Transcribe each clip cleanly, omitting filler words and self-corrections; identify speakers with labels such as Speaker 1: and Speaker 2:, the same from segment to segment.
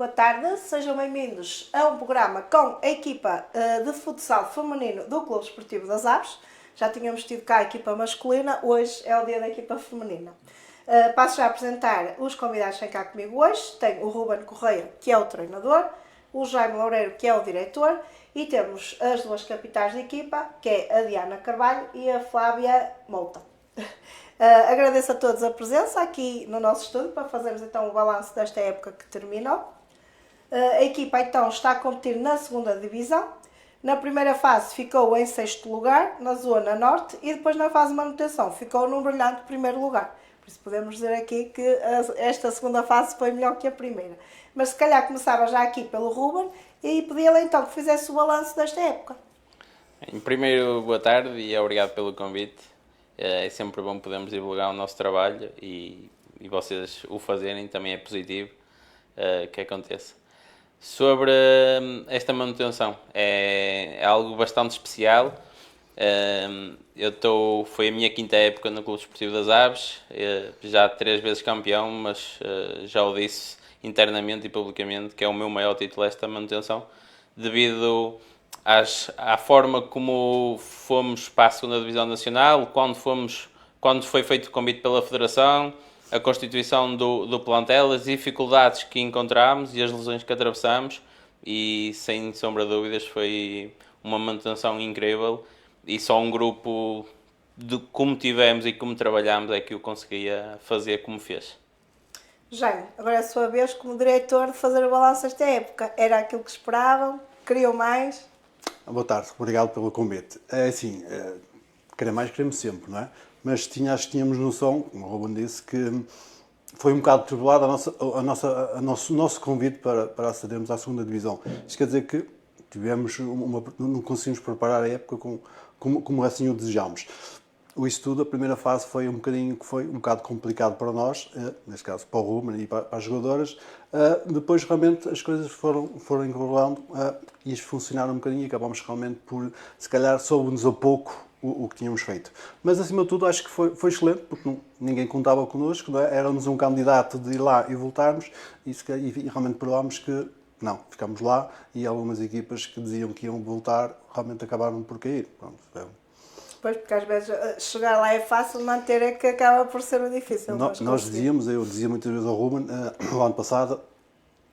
Speaker 1: Boa tarde, sejam bem-vindos a um programa com a equipa de futsal feminino do Clube Esportivo das Aves. Já tínhamos tido cá a equipa masculina, hoje é o dia da equipa feminina. Passo já a apresentar os convidados que têm cá comigo hoje. Tenho o Ruben Correia, que é o treinador, o Jaime Loureiro, que é o diretor, e temos as duas capitais da equipa, que é a Diana Carvalho e a Flávia Mouta. Agradeço a todos a presença aqui no nosso estúdio para fazermos então o balanço desta época que terminou. A equipa então está a competir na segunda divisão. Na primeira fase ficou em 6º lugar, na zona norte, e depois na fase de manutenção ficou num brilhante primeiro lugar. Por isso podemos dizer aqui que esta segunda fase foi melhor que a primeira. Mas se calhar começava já aqui pelo Ruben e pedia-lhe então que fizesse o balanço desta época.
Speaker 2: Em primeiro, boa tarde e obrigado pelo convite. É sempre bom podermos divulgar o nosso trabalho e vocês o fazerem, também é positivo que aconteça. Sobre esta manutenção, é algo bastante especial. Foi a minha quinta época no Clube Esportivo das Aves, já 3 vezes campeão, mas já o disse internamente e publicamente que é o meu maior título esta manutenção, devido à forma como fomos para a segunda Divisão Nacional, quando foi feito o convite pela Federação, a constituição do plantel, as dificuldades que encontramos e as lesões que atravessamos, e sem sombra de dúvidas foi uma manutenção incrível, e só um grupo de como tivemos e como trabalhámos é que o conseguia fazer como fez.
Speaker 1: Jaime, agora é a sua vez como diretor de fazer o balanço desta época. Era aquilo que esperavam? Queriam mais?
Speaker 3: Boa tarde, obrigado pelo convite. É assim, querer mais queremos sempre, não é? Mas acho que tínhamos noção, como o Ruben disse, que foi um bocado turbulado o nosso convite para acedermos à segunda divisão. Isto quer dizer que não conseguimos preparar a época como assim o desejámos. Isso tudo, a primeira fase foi um bocado complicado para nós, neste caso para o Ruben e para as jogadoras. Depois realmente as coisas foram enrolando e funcionaram um bocadinho e acabámos realmente por, se calhar, soube-nos a pouco o que tínhamos feito. Mas acima de tudo acho que foi excelente, porque ninguém contava connosco, não é? Éramos um candidato de ir lá e voltarmos e realmente provámos que não, ficámos lá e algumas equipas que diziam que iam voltar realmente acabaram por cair. Pronto,
Speaker 1: Pois, porque às vezes chegar lá é fácil, manter é que acaba por ser o difícil.
Speaker 3: Eu dizia muitas vezes ao Ruben, no ano passado,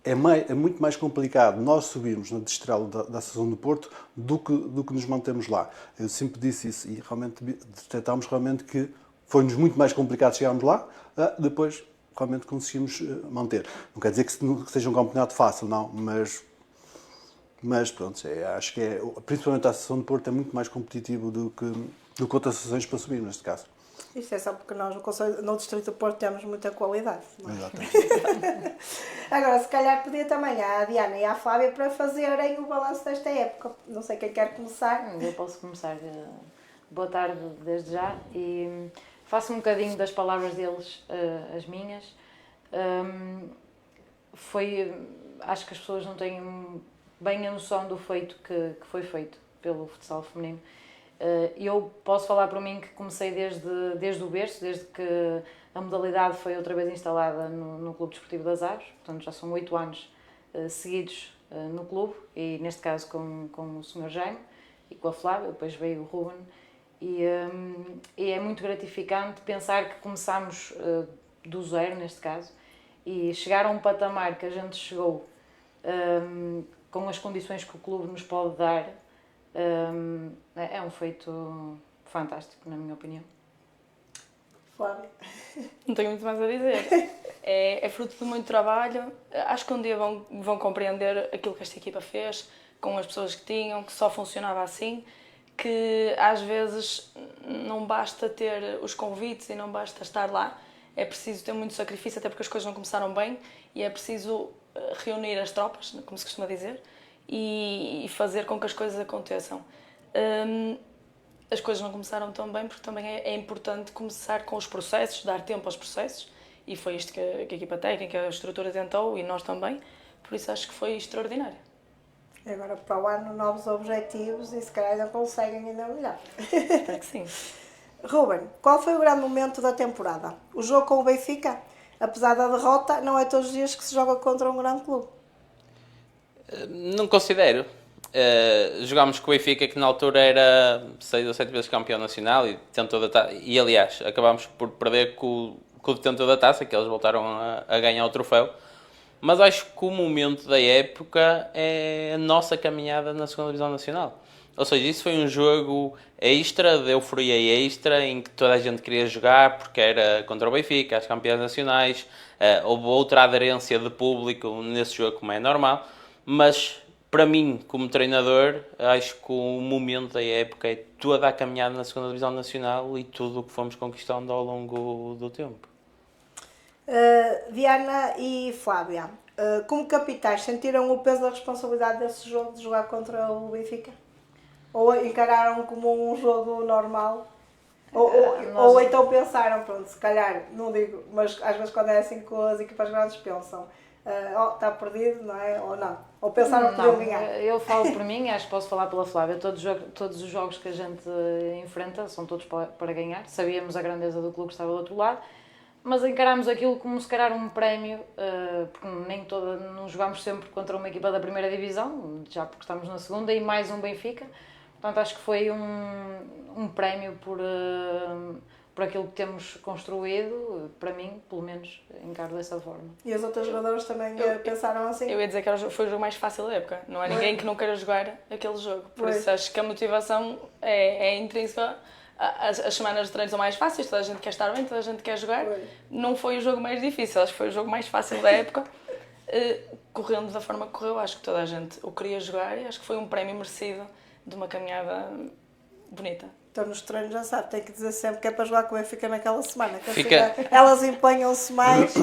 Speaker 3: é muito mais complicado nós subirmos na Destrela da Associação do Porto do que nos mantemos lá. Eu sempre disse isso e realmente detectámos realmente que foi-nos muito mais complicado chegarmos lá, depois realmente conseguimos manter. Não quer dizer que seja um campeonato fácil, não, mas pronto, acho que principalmente a Associação do Porto é muito mais competitivo do que outras associações para subir, neste caso.
Speaker 1: Isto é só porque nós no Distrito do Porto temos muita qualidade. Não é?
Speaker 3: Exatamente.
Speaker 1: Agora, se calhar pedia também à Diana e à Flávia para fazerem o balanço desta época. Não sei quem quer começar.
Speaker 4: Eu posso começar. Boa tarde desde já e faço um bocadinho das palavras deles as minhas. Acho que as pessoas não têm bem a noção do feito que foi feito pelo futsal feminino. Eu posso falar por mim que comecei desde o berço, desde que a modalidade foi outra vez instalada no Clube Desportivo das Aves, portanto já são 8 anos seguidos no clube, e neste caso com o Sr. Jaime e com a Flávia, depois veio o Ruben, e é muito gratificante pensar que começámos do zero, neste caso, e chegar a um patamar que a gente chegou com as condições que o clube nos pode dar. É um feito fantástico, na minha opinião.
Speaker 1: Flávia?
Speaker 5: Não tenho muito mais a dizer. É fruto de muito trabalho. Acho que um dia vão compreender aquilo que esta equipa fez, com as pessoas que tinham, que só funcionava assim, que às vezes não basta ter os convites e não basta estar lá. É preciso ter muito sacrifício, até porque as coisas não começaram bem, e é preciso reunir as tropas, como se costuma dizer, e fazer com que as coisas aconteçam. As coisas não começaram tão bem porque também é importante começar com os processos, dar tempo aos processos, e foi isto que a equipa técnica, a estrutura tentou, e nós também, por isso acho que foi extraordinário.
Speaker 1: E agora para o ano novos objetivos e se calhar ainda conseguem ainda melhor.
Speaker 5: Espero que sim.
Speaker 1: Ruben, qual foi o grande momento da temporada? O jogo com o Benfica? Apesar da derrota, não é todos os dias que se joga contra um grande clube.
Speaker 2: Não considero. Jogámos com o Benfica, que na altura era 6 ou 7 vezes campeão nacional e detentor da taça. E aliás, acabámos por perder com o detentor da taça, que eles voltaram a ganhar o troféu. Mas acho que o momento da época é a nossa caminhada na segunda divisão nacional. Ou seja, isso foi um jogo extra, de euforia extra, em que toda a gente queria jogar porque era contra o Benfica, as campeãs nacionais. Houve outra aderência de público nesse jogo, como é normal. Mas, para mim, como treinador, acho que o momento da época é toda a caminhada na segunda divisão nacional e tudo o que fomos conquistando ao longo do tempo.
Speaker 1: Diana e Flávia, como capitães, sentiram o peso da responsabilidade desse jogo de jogar contra o Benfica? Ou encararam como um jogo normal? Ou então pensaram, pronto, se calhar, não digo, mas às vezes quando é assim com as equipas grandes pensam, está perdido, não é? Ou não? Ou pensaram que podiam ganhar?
Speaker 4: Eu falo por mim, acho que posso falar pela Flávia, todos os jogos que a gente enfrenta são todos para ganhar, sabíamos a grandeza do clube que estava do outro lado, mas encarámos aquilo como se calhar um prémio, porque não jogámos sempre contra uma equipa da primeira divisão, já porque estamos na segunda, e mais um Benfica. Portanto, acho que foi um prémio por aquilo que temos construído, para mim, pelo menos, encaro dessa forma.
Speaker 1: E as outras jogadoras também pensaram assim?
Speaker 5: Eu ia dizer que foi o jogo mais fácil da época. Não há ninguém que não queira jogar aquele jogo. Por isso acho que a motivação é intrínseca. As semanas de treino são mais fáceis, toda a gente quer estar bem, toda a gente quer jogar. Não foi o jogo mais difícil, acho que foi o jogo mais fácil da época. Correndo da forma que correu, acho que toda a gente o queria jogar e acho que foi um prémio merecido de uma caminhada bonita.
Speaker 1: Então nos treinos já sabe, tem que dizer sempre que é para jogar com o Benfica naquela semana, que elas empenham-se mais.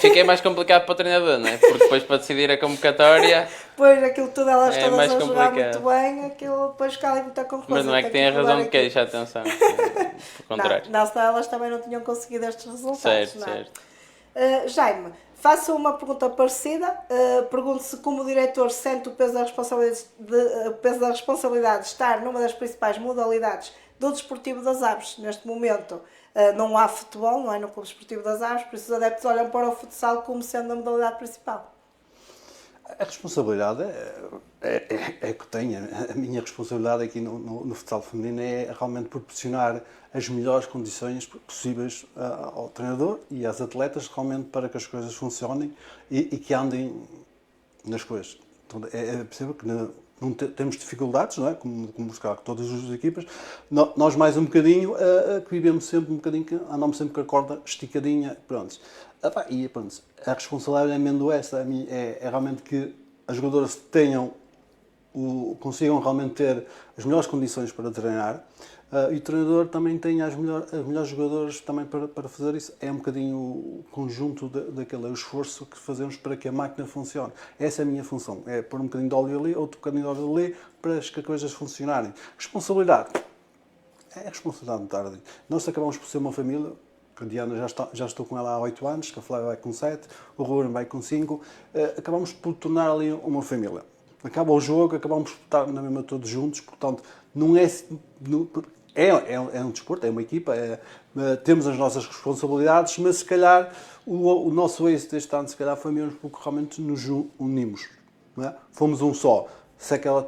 Speaker 2: Fica mais complicado para o treinador, não é? Porque depois para decidir a convocatória...
Speaker 1: Pois, aquilo tudo, elas todas a jogar
Speaker 2: complicado.
Speaker 1: muito bem, aquilo depois fica ali muita concorrência.
Speaker 2: Mas não é que tenha razão de queixa, atenção. Por contrário.
Speaker 1: Não, senão elas também não tinham conseguido estes resultados.
Speaker 2: Certo,
Speaker 1: não é?
Speaker 2: certo.
Speaker 1: Jaime, faço uma pergunta parecida. Pergunto se, como diretor, sente o peso da responsabilidade de estar numa das principais modalidades do Desportivo das Aves. Neste momento não há futebol, não é, no Clube Desportivo das Aves, por isso os adeptos olham para o futsal como sendo a modalidade principal.
Speaker 3: A responsabilidade é que tenho. A minha responsabilidade aqui no futsal feminino é realmente proporcionar as melhores condições possíveis ao treinador e às atletas realmente para que as coisas funcionem e que andem nas coisas. Então, percebo que não temos dificuldades, não é? Como buscar todas as equipas. Nós mais um bocadinho que vivemos sempre um bocadinho, que andamos sempre com a corda esticadinha, pronto. E pronto, a responsabilidade é mesmo essa, é realmente que as jogadoras consigam realmente ter as melhores condições para treinar e o treinador também tenha as melhores jogadoras também para fazer isso. É um bocadinho o conjunto daquele esforço que fazemos para que a máquina funcione. Essa é a minha função, é pôr um bocadinho de óleo ali, outro bocadinho de óleo ali, para que as coisas funcionarem. Responsabilidade. É a responsabilidade de tarde. Nós acabamos por ser uma família. A Diana já estou com ela há 8 anos, a Flávia vai com 7, o Ruben vai com 5. Acabamos por tornar ali uma família. Acaba o jogo, acabamos por estar na mesma todos juntos, portanto, não é um desporto, é uma equipa, temos as nossas responsabilidades, mas se calhar o nosso êxito este ano se calhar foi mesmo porque realmente nos unimos. Não é? Fomos um só. Se aquela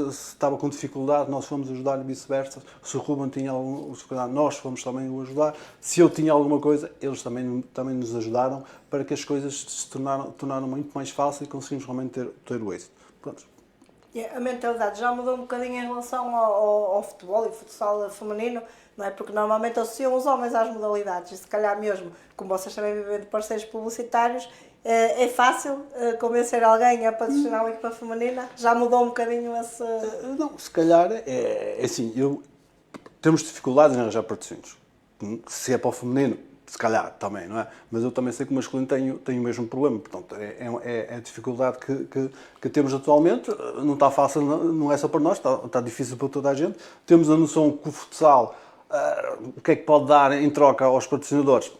Speaker 3: estava com dificuldade, nós fomos ajudar e vice-versa. Se o Ruben tinha alguma dificuldade, nós fomos também o ajudar. Se eu tinha alguma coisa, eles também nos ajudaram para que as coisas se tornaram muito mais fáceis e conseguimos realmente ter o êxito. Pronto.
Speaker 1: A mentalidade já mudou um bocadinho em relação ao futebol e futsal feminino, não é? Porque normalmente associam os homens às modalidades e se calhar mesmo, como vocês também vivem de parceiros publicitários, é fácil convencer alguém a patrocinar uma equipa feminina? Já mudou um bocadinho esse...
Speaker 3: Não, se calhar é assim, temos dificuldades em arranjar patrocínios. Se é para o feminino, se calhar também, não é? Mas eu também sei que o masculino tem o mesmo problema, portanto, é a dificuldade que temos atualmente, não está fácil, não é só para nós, está difícil para toda a gente. Temos a noção que o futsal, o que é que pode dar em troca aos patrocinadores?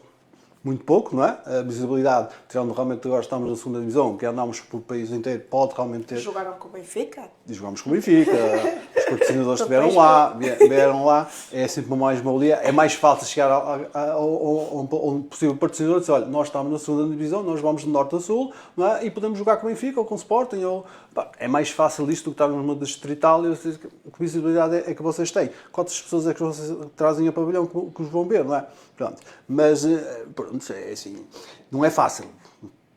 Speaker 3: muito pouco, não é? A visibilidade, tirando realmente agora estamos na segunda divisão, que andámos pelo país inteiro, pode realmente ter...
Speaker 1: Jogaram com o Benfica.
Speaker 3: E jogámos com o Benfica, os patrocinadores estiveram lá, vieram lá, é sempre uma mais-valia, é mais fácil chegar a um possível patrocinador e dizer, olha, nós estamos na segunda divisão, nós vamos de norte a sul, não é? E podemos jogar com o Benfica ou com o Sporting, ou... Pá, é mais fácil isto do que estar numa distrital e que visibilidade é que vocês têm. Quantas pessoas é que vocês trazem a pavilhão que os vão ver, não é? Pronto. Mas, pronto, é assim, não é fácil.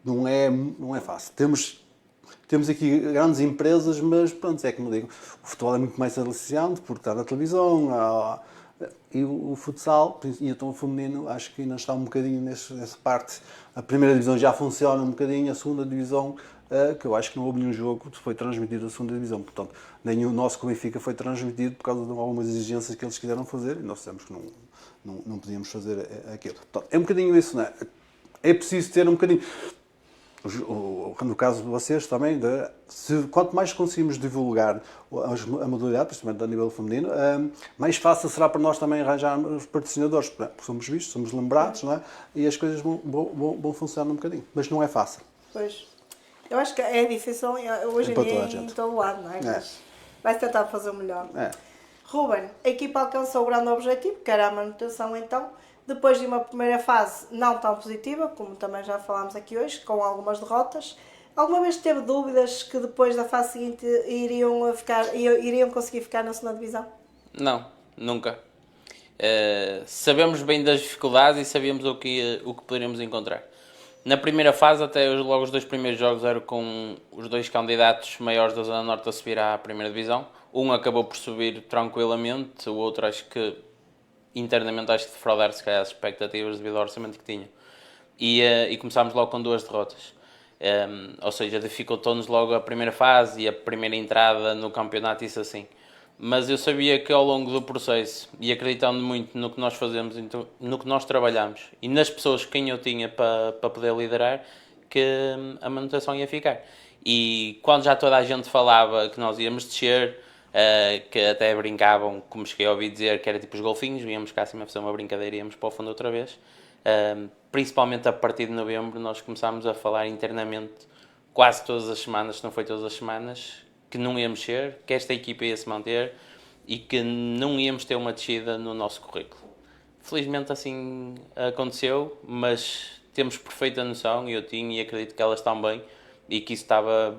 Speaker 3: Não é fácil. Temos aqui grandes empresas, mas pronto, é como digo, o futebol é muito mais aliciante porque está na televisão, e o futsal, e então o feminino, acho que ainda está um bocadinho nessa parte. A primeira divisão já funciona um bocadinho, a segunda divisão, que eu acho que não houve nenhum jogo que foi transmitido da segunda divisão, portanto, nem o nosso com o Benfica foi transmitido por causa de algumas exigências que eles quiseram fazer, e nós dissemos que não podíamos fazer aquilo. Portanto, é um bocadinho isso, não é? É preciso ter um bocadinho... No caso de vocês também, quanto mais conseguimos divulgar a modalidade, principalmente a nível feminino, mais fácil será para nós também arranjar os patrocinadores, porque somos vistos, somos lembrados, não é? E as coisas vão funcionar um bocadinho, mas não é fácil.
Speaker 1: Pois, eu acho que é difícil hoje em dia em todo lado, não é? Mas vai tentar fazer o melhor. Ruben, a equipa alcançou o grande objetivo, que era a manutenção então. Depois de uma primeira fase não tão positiva, como também já falámos aqui hoje, com algumas derrotas, alguma vez teve dúvidas que depois da fase seguinte iriam conseguir ficar na segunda divisão?
Speaker 2: Não, nunca. Sabemos bem das dificuldades e sabíamos o que poderíamos encontrar. Na primeira fase, até logo os 2 primeiros jogos eram com os 2 candidatos maiores da Zona Norte a subir à primeira divisão. Um acabou por subir tranquilamente, o outro acho que internamente acho que defraudar se calhar as expectativas devido ao orçamento que tinham. E começámos logo com 2 derrotas. Ou seja, dificultou-nos logo a primeira fase e a primeira entrada no campeonato, isso assim. Mas eu sabia que ao longo do processo, e acreditando muito no que nós fazemos, no que nós trabalhamos e nas pessoas que quem eu tinha para poder liderar, que a manutenção ia ficar. E quando já toda a gente falava que nós íamos descer, que até brincavam, como cheguei a ouvir dizer, que era tipo os golfinhos, víamos cá acima fazer uma brincadeira e íamos para o fundo outra vez. Principalmente a partir de novembro nós começámos a falar internamente quase todas as semanas, se não foi todas as semanas, que não íamos ser, que esta equipa ia se manter e que não íamos ter uma descida no nosso currículo. Felizmente assim aconteceu, mas temos perfeita noção, e eu tinha e acredito que elas também, e que isso estava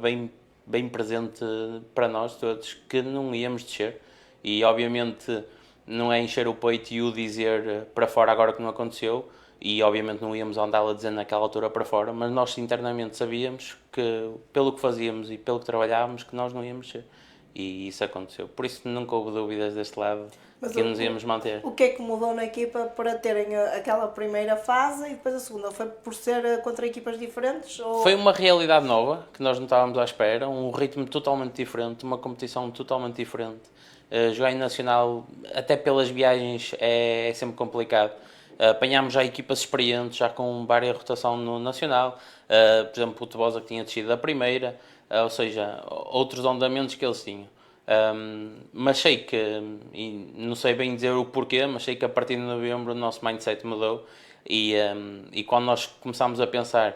Speaker 2: bem presente para nós todos, que não íamos descer. E obviamente não é encher o peito e o dizer para fora agora que não aconteceu, e obviamente não íamos andá-la dizendo naquela altura para fora, mas nós internamente sabíamos que pelo que fazíamos e pelo que trabalhávamos que nós não íamos descer. E isso aconteceu. Por isso nunca houve dúvidas deste lado que nos íamos manter.
Speaker 1: O que é que mudou na equipa para terem aquela primeira fase e depois a segunda? Foi por ser contra equipas diferentes? Ou...
Speaker 2: Foi uma realidade nova que nós não estávamos à espera, um ritmo totalmente diferente, uma competição totalmente diferente. Jogar em Nacional, até pelas viagens, é sempre complicado. Apanhámos já equipas experientes, já com várias rotação no Nacional, por exemplo o Tebosa que tinha descido da primeira, ou seja, outros andamentos que eles tinham. Mas sei que, e não sei bem dizer o porquê, mas sei que a partir de novembro o nosso mindset mudou e quando nós começámos a pensar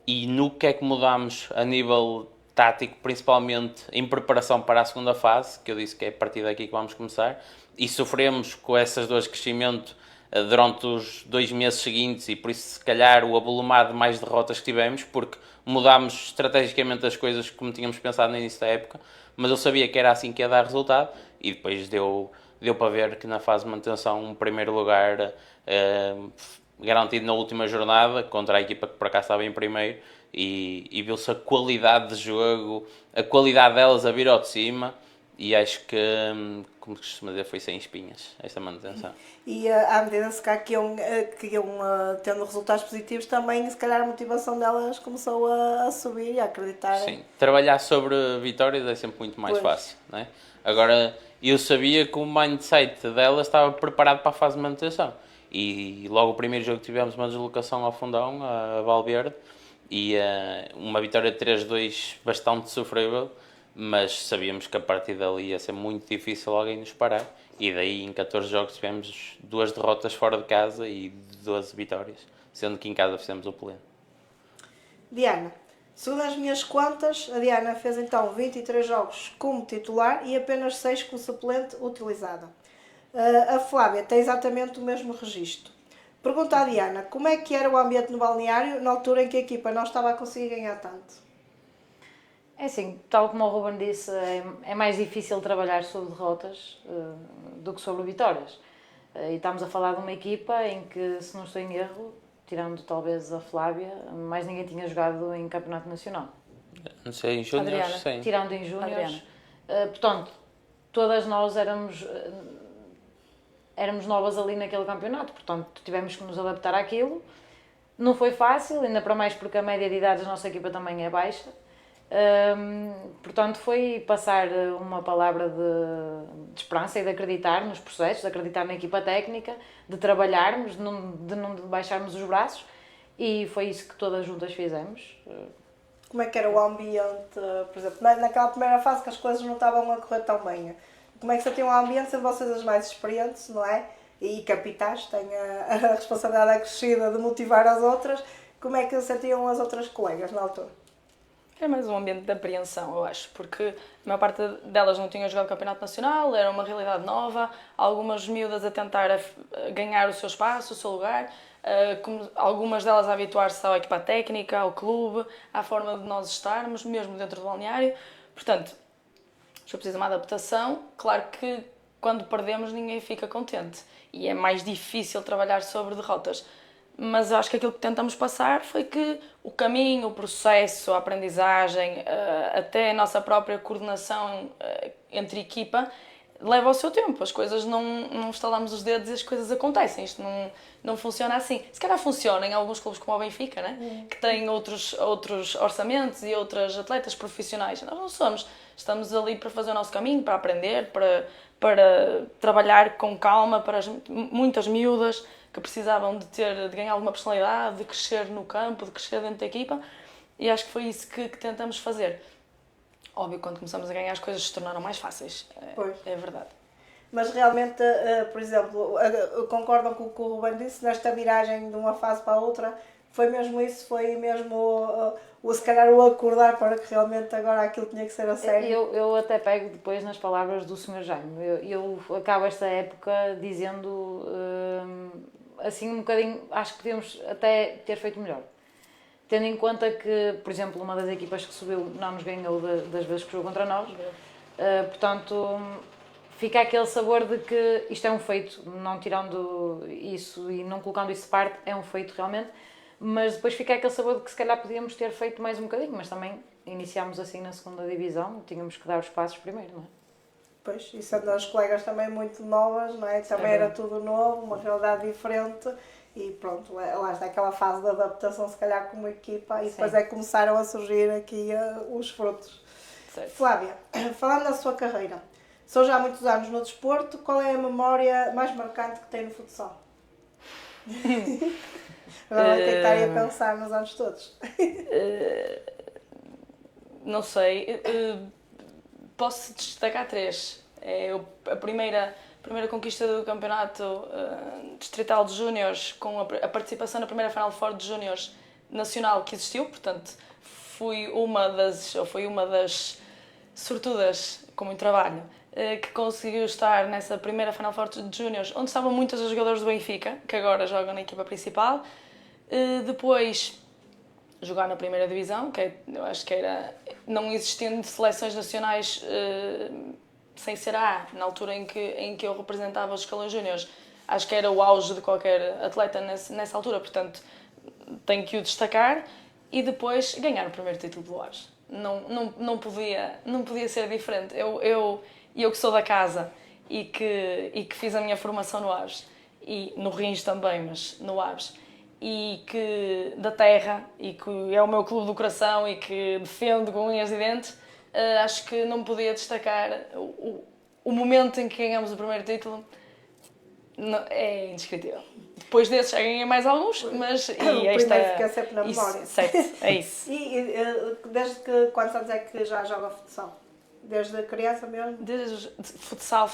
Speaker 2: e no que é que mudámos a nível tático, principalmente em preparação para a segunda fase, que eu disse que é a partir daqui que vamos começar, e sofremos com essas dores de crescimento durante os 2 meses seguintes e por isso se calhar o avolumado de mais derrotas que tivemos, porque mudámos estrategicamente as coisas como tínhamos pensado no início da época, mas eu sabia que era assim que ia dar resultado e depois deu para ver que na fase de manutenção um primeiro lugar garantido na última jornada contra a equipa que por acaso estava em primeiro e viu-se a qualidade de jogo, a qualidade delas a vir ao de cima. E acho que, como se costuma dizer, foi sem espinhas, esta manutenção.
Speaker 1: E à medida que iam tendo resultados positivos, também se calhar a motivação delas começou a subir e a acreditar.
Speaker 2: Sim, trabalhar sobre vitórias é sempre muito mais fácil, não é? Agora, eu sabia que o mindset delas estava preparado para a fase de manutenção. E logo o primeiro jogo tivemos uma deslocação ao Fundão, a Valverde, e uma vitória de 3-2 bastante sofrível, mas sabíamos que a partir dali ia ser muito difícil alguém nos parar e daí em 14 jogos tivemos 2 derrotas fora de casa e 12 vitórias. sendo que em casa fizemos o pleno.
Speaker 1: Diana, segundo as minhas contas, a Diana fez então 23 jogos como titular e apenas 6 como suplente utilizada. A Flávia tem exatamente o mesmo registro. Pergunta à Diana, como é que era o ambiente no balneário na altura em que a equipa não estava a conseguir ganhar tanto?
Speaker 4: É assim, tal como o Ruben disse, é mais difícil trabalhar sobre derrotas do que sobre vitórias. E estamos a falar de uma equipa em que, se não estou em erro, tirando talvez a Flávia, mais ninguém tinha jogado em campeonato nacional.
Speaker 2: Não sei, em júniores,
Speaker 5: Adriana.
Speaker 2: sim.
Speaker 4: Tirando em júniores.
Speaker 5: Adriana.
Speaker 4: Portanto, todas nós éramos novas ali naquele campeonato, portanto tivemos que nos adaptar àquilo. Não foi fácil, ainda para mais porque a média de idade da nossa equipa também é baixa. Portanto, foi passar uma palavra de esperança e de acreditar nos processos, de acreditar na equipa técnica, de trabalharmos, de não baixarmos os braços, e foi isso que todas juntas fizemos.
Speaker 1: Como é que era o ambiente, por exemplo, naquela primeira fase que as coisas não estavam a correr tão bem? Como é que sentiam o ambiente, sendo vocês as mais experientes, não é? E capitães, têm a responsabilidade acrescida de motivar as outras. Como é que sentiam as outras colegas na altura?
Speaker 5: Era mais um ambiente de apreensão, eu acho, porque a maior parte delas não tinham jogado campeonato nacional, era uma realidade nova, algumas miúdas a tentar ganhar o seu espaço, o seu lugar, algumas delas a habituar-se à equipa técnica, ao clube, à forma de nós estarmos, mesmo dentro do balneário. Portanto, foi preciso uma adaptação. Claro que quando perdemos ninguém fica contente e é mais difícil trabalhar sobre derrotas. Mas acho que aquilo que tentamos passar foi que o caminho, o processo, a aprendizagem, até a nossa própria coordenação entre equipa, leva ao seu tempo. As coisas não estalamos os dedos e as coisas acontecem. Isto não funciona assim. Se calhar funciona em alguns clubes como o Benfica, né? Que têm outros orçamentos e outras atletas profissionais. Nós não somos. Estamos ali para fazer o nosso caminho, para aprender, para trabalhar com calma para muitas miúdas que precisavam de ganhar alguma personalidade, de crescer no campo, de crescer dentro da equipa, e acho que foi isso que tentamos fazer. Óbvio, quando começamos a ganhar, as coisas se tornaram mais fáceis, é verdade.
Speaker 1: Mas realmente, por exemplo, concordam com o que o Ruben disse, nesta viragem de uma fase para a outra, foi mesmo isso? Foi mesmo, se calhar, o acordar para que realmente agora aquilo tinha que ser a sério?
Speaker 4: Eu até pego depois nas palavras do Sr. Jaime. Eu acabo esta época dizendo, assim um bocadinho, acho que podíamos até ter feito melhor. Tendo em conta que, por exemplo, uma das equipas que subiu não nos ganhou das vezes que jogou contra nós. Portanto, fica aquele sabor de que isto é um feito, não tirando isso e não colocando isso de parte, é um feito realmente. Mas depois fica aquele sabor de que se calhar podíamos ter feito mais um bocadinho, mas também iniciámos assim na segunda divisão, tínhamos que dar os passos primeiro, não é?
Speaker 1: Pois, e sendo as colegas também muito novas, não é? Também era tudo novo, uma realidade diferente e pronto, lá está aquela fase de adaptação se calhar como equipa e depois é que começaram a surgir aqui os frutos.
Speaker 5: Certo.
Speaker 1: Flávia, falando da sua carreira, são já muitos anos no desporto, qual é a memória mais marcante que tem no futsal? Agora vai tentar ir a pensar nos anos todos.
Speaker 5: Não sei. Posso destacar 3. A primeira conquista do campeonato distrital de júniores, com a participação na primeira Final Four de júniores nacional que existiu, portanto fui uma das sortudas, com muito trabalho, que conseguiu estar nessa primeira Final Four de júniores, onde estavam muitas das jogadoras do Benfica, que agora jogam na equipa principal. Depois jogar na primeira divisão, que eu acho que era, não existindo seleções nacionais sem ser A, na altura em que eu representava os escalões júniores, acho que era o auge de qualquer atleta nessa altura, portanto tenho que o destacar. E depois ganhar o primeiro título do Aves. Não podia ser diferente. Eu que sou da casa e que fiz a minha formação no Aves, e no Rins também, mas no Aves, e que da terra, e que é o meu clube do coração e que defendo com unhas e dentes, acho que não podia destacar o momento em que ganhamos o primeiro título. É indescritível. Depois desses já ganhei mais alguns, mas...
Speaker 1: O primeiro fica sempre na memória.
Speaker 5: Certo, é isso.
Speaker 1: E desde que, quantos anos é que já joga futsal? Desde criança mesmo?
Speaker 5: Desde futsal,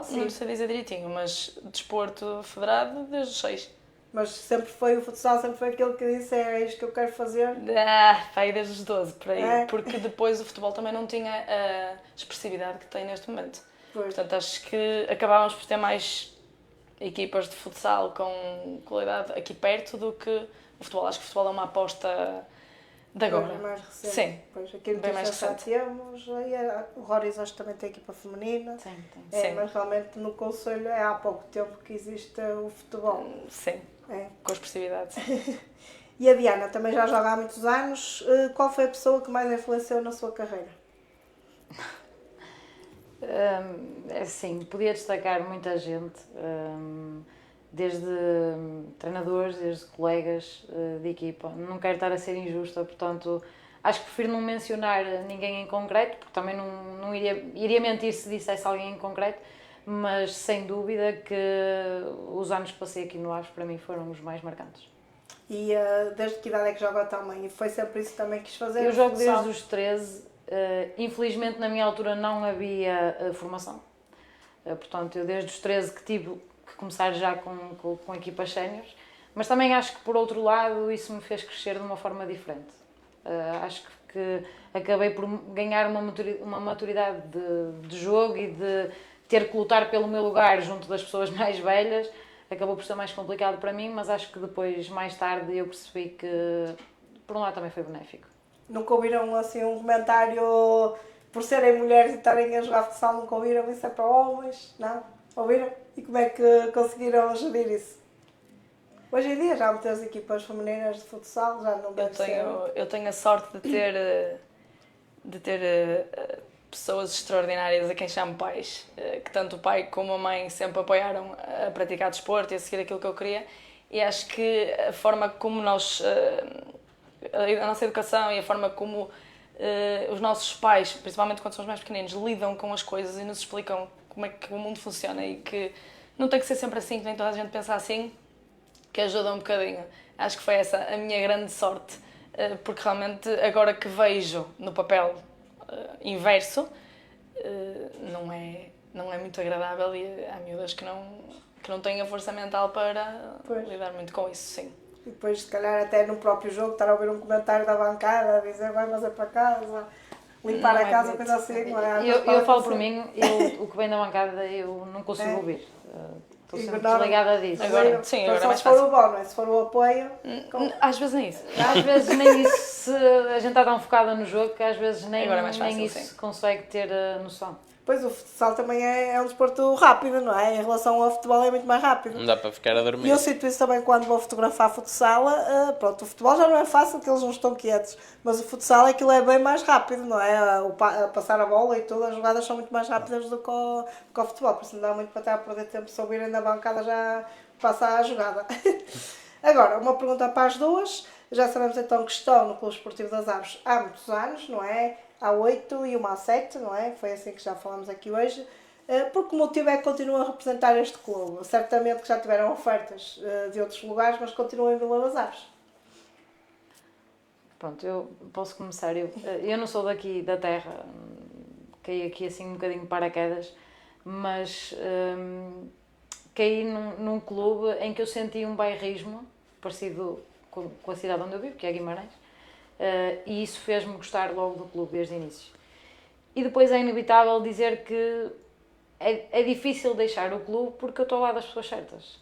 Speaker 5: não sei dizer direitinho, mas desporto federado desde os 6.
Speaker 1: Mas sempre foi o futsal, sempre foi aquele que disse é isto que eu quero fazer.
Speaker 5: Aí desde os 12, por aí.
Speaker 1: É.
Speaker 5: Porque depois o futebol também não tinha a expressividade que tem neste momento.
Speaker 1: Pois.
Speaker 5: Portanto, acho que acabávamos por ter mais equipas de futsal com qualidade aqui perto do que o futebol. Acho que o futebol é uma aposta de agora.
Speaker 1: Pois, mais recente.
Speaker 5: Sim,
Speaker 1: Pois, aqui no
Speaker 5: bem mais
Speaker 1: Tifel já
Speaker 5: recente.
Speaker 1: temos, aí o Roriz hoje também tem equipa feminina.
Speaker 4: Sim, tem.
Speaker 5: Sim.
Speaker 1: Mas realmente no Conselho é há pouco tempo que existe o futebol.
Speaker 5: Sim,
Speaker 1: É.
Speaker 5: com expressividade.
Speaker 1: E a Diana também já joga há muitos anos. Qual foi a pessoa que mais influenciou na sua carreira?
Speaker 4: Assim, podia destacar muita gente, desde treinadores, desde colegas de equipa. Não quero estar a ser injusta, portanto, acho que prefiro não mencionar ninguém em concreto, porque também não iria mentir se dissesse alguém em concreto, mas sem dúvida que os anos que passei aqui no Aves para mim foram os mais marcantes.
Speaker 1: E desde que idade é que joga também? E foi sempre isso também que quis fazer?
Speaker 4: Eu jogo
Speaker 1: futsal?
Speaker 4: desde os 13. Infelizmente na minha altura não havia formação, portanto eu desde os 13 que tive que começar já com equipas séniores, mas também acho que por outro lado isso me fez crescer de uma forma diferente. Acho que acabei por ganhar uma maturidade de jogo e de ter que lutar pelo meu lugar junto das pessoas mais velhas. Acabou por ser mais complicado para mim, mas acho que depois, mais tarde, eu percebi que por um lado também foi benéfico.
Speaker 1: Nunca ouviram assim um comentário por serem mulheres e estarem a jogar futsal? Nunca ouviram isso é para homens? Não? Ouviram? E como é que conseguiram gerir isso? Hoje em dia já há muitas equipas femininas de futsal, já não deve ser.
Speaker 5: Eu tenho a sorte de ter pessoas extraordinárias a quem chamo pais, que tanto o pai como a mãe sempre apoiaram a praticar desporto e a seguir aquilo que eu queria, e acho que a forma como a nossa educação e a forma como os nossos pais, principalmente quando somos mais pequeninos, lidam com as coisas e nos explicam como é que o mundo funciona e que não tem que ser sempre assim, que nem toda a gente pensa assim, que ajuda um bocadinho. Acho que foi essa a minha grande sorte, porque realmente agora que vejo no papel inverso, não é muito agradável e há miúdas que não têm a força mental para lidar muito com isso, sim.
Speaker 1: E depois, se calhar, até no próprio jogo, estar a ouvir um comentário da bancada a dizer vai, mas é para casa, limpar
Speaker 5: Não
Speaker 1: a
Speaker 5: é
Speaker 1: casa,
Speaker 5: bonito.
Speaker 1: coisa assim, não é?
Speaker 4: Eu falo por mim, o que vem da bancada eu não consigo ouvir. Estou sempre
Speaker 1: Ignoram.
Speaker 4: desligada disso.
Speaker 5: Agora, sim, agora é
Speaker 1: só
Speaker 5: mais
Speaker 1: se for
Speaker 5: fácil.
Speaker 1: o bom, não é? Se for o apoio.
Speaker 5: Às vezes nem isso.
Speaker 4: Às vezes nem isso, se a gente está tão focada no jogo que às vezes nem,
Speaker 5: Agora é mais fácil,
Speaker 4: nem isso
Speaker 5: sim.
Speaker 4: consegue ter noção.
Speaker 1: Pois o futsal também é um desporto rápido, não é? Em relação ao futebol é muito mais rápido.
Speaker 2: Não dá para ficar a dormir.
Speaker 1: E eu sinto isso também quando vou fotografar futsal. Pronto, o futebol já não é fácil, que eles não estão quietos. Mas o futsal aquilo é bem mais rápido, não é? A passar a bola e tudo, as jogadas são muito mais rápidas do que o futebol. Por isso não dá muito para estar a perder tempo se ouvirem na bancada já passar a jogada. Agora, uma pergunta para as duas. Já sabemos então que estão no Clube Esportivo das Aves há muitos anos, não é? Há 8 e uma há 7, não é? Foi assim que já falamos aqui hoje. Por que motivo é que continuam a representar este clube? Certamente que já tiveram ofertas de outros lugares, mas continuam em Vila das Aves.
Speaker 4: Pronto, eu posso começar. Eu não sou daqui da terra, caí aqui assim um bocadinho de paraquedas, mas caí num clube em que eu senti um bairrismo parecido com a cidade onde eu vivo, que é Guimarães, e isso fez-me gostar logo do clube desde o início. E depois é inevitável dizer que é difícil deixar o clube porque eu estou lá das pessoas certas.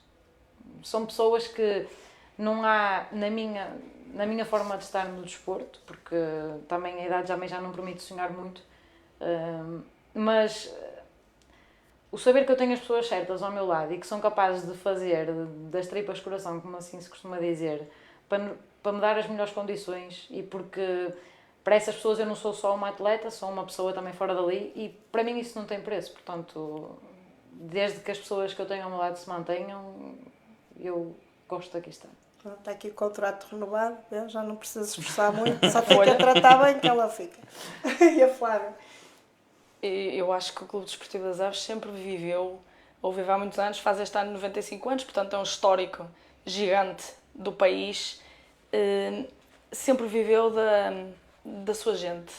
Speaker 4: São pessoas que não há, na minha forma de estar no desporto, porque também a idade já não permite sonhar muito, mas o saber que eu tenho as pessoas certas ao meu lado e que são capazes de fazer das tripas coração, como assim se costuma dizer, para me dar as melhores condições, e porque para essas pessoas eu não sou só uma atleta, sou uma pessoa também fora dali, e para mim isso não tem preço. Portanto, desde que as pessoas que eu tenho ao meu lado se mantenham, eu gosto daqui estar.
Speaker 1: Está aqui o contrato renovado, já não precisa se esforçar muito, só tem que tratar bem que ela fica. E a Flávia?
Speaker 5: Eu acho que o Clube Desportivo das Aves sempre viveu, ou vive há muitos anos, faz este ano 95 anos, portanto é um histórico gigante do país, sempre viveu da sua gente.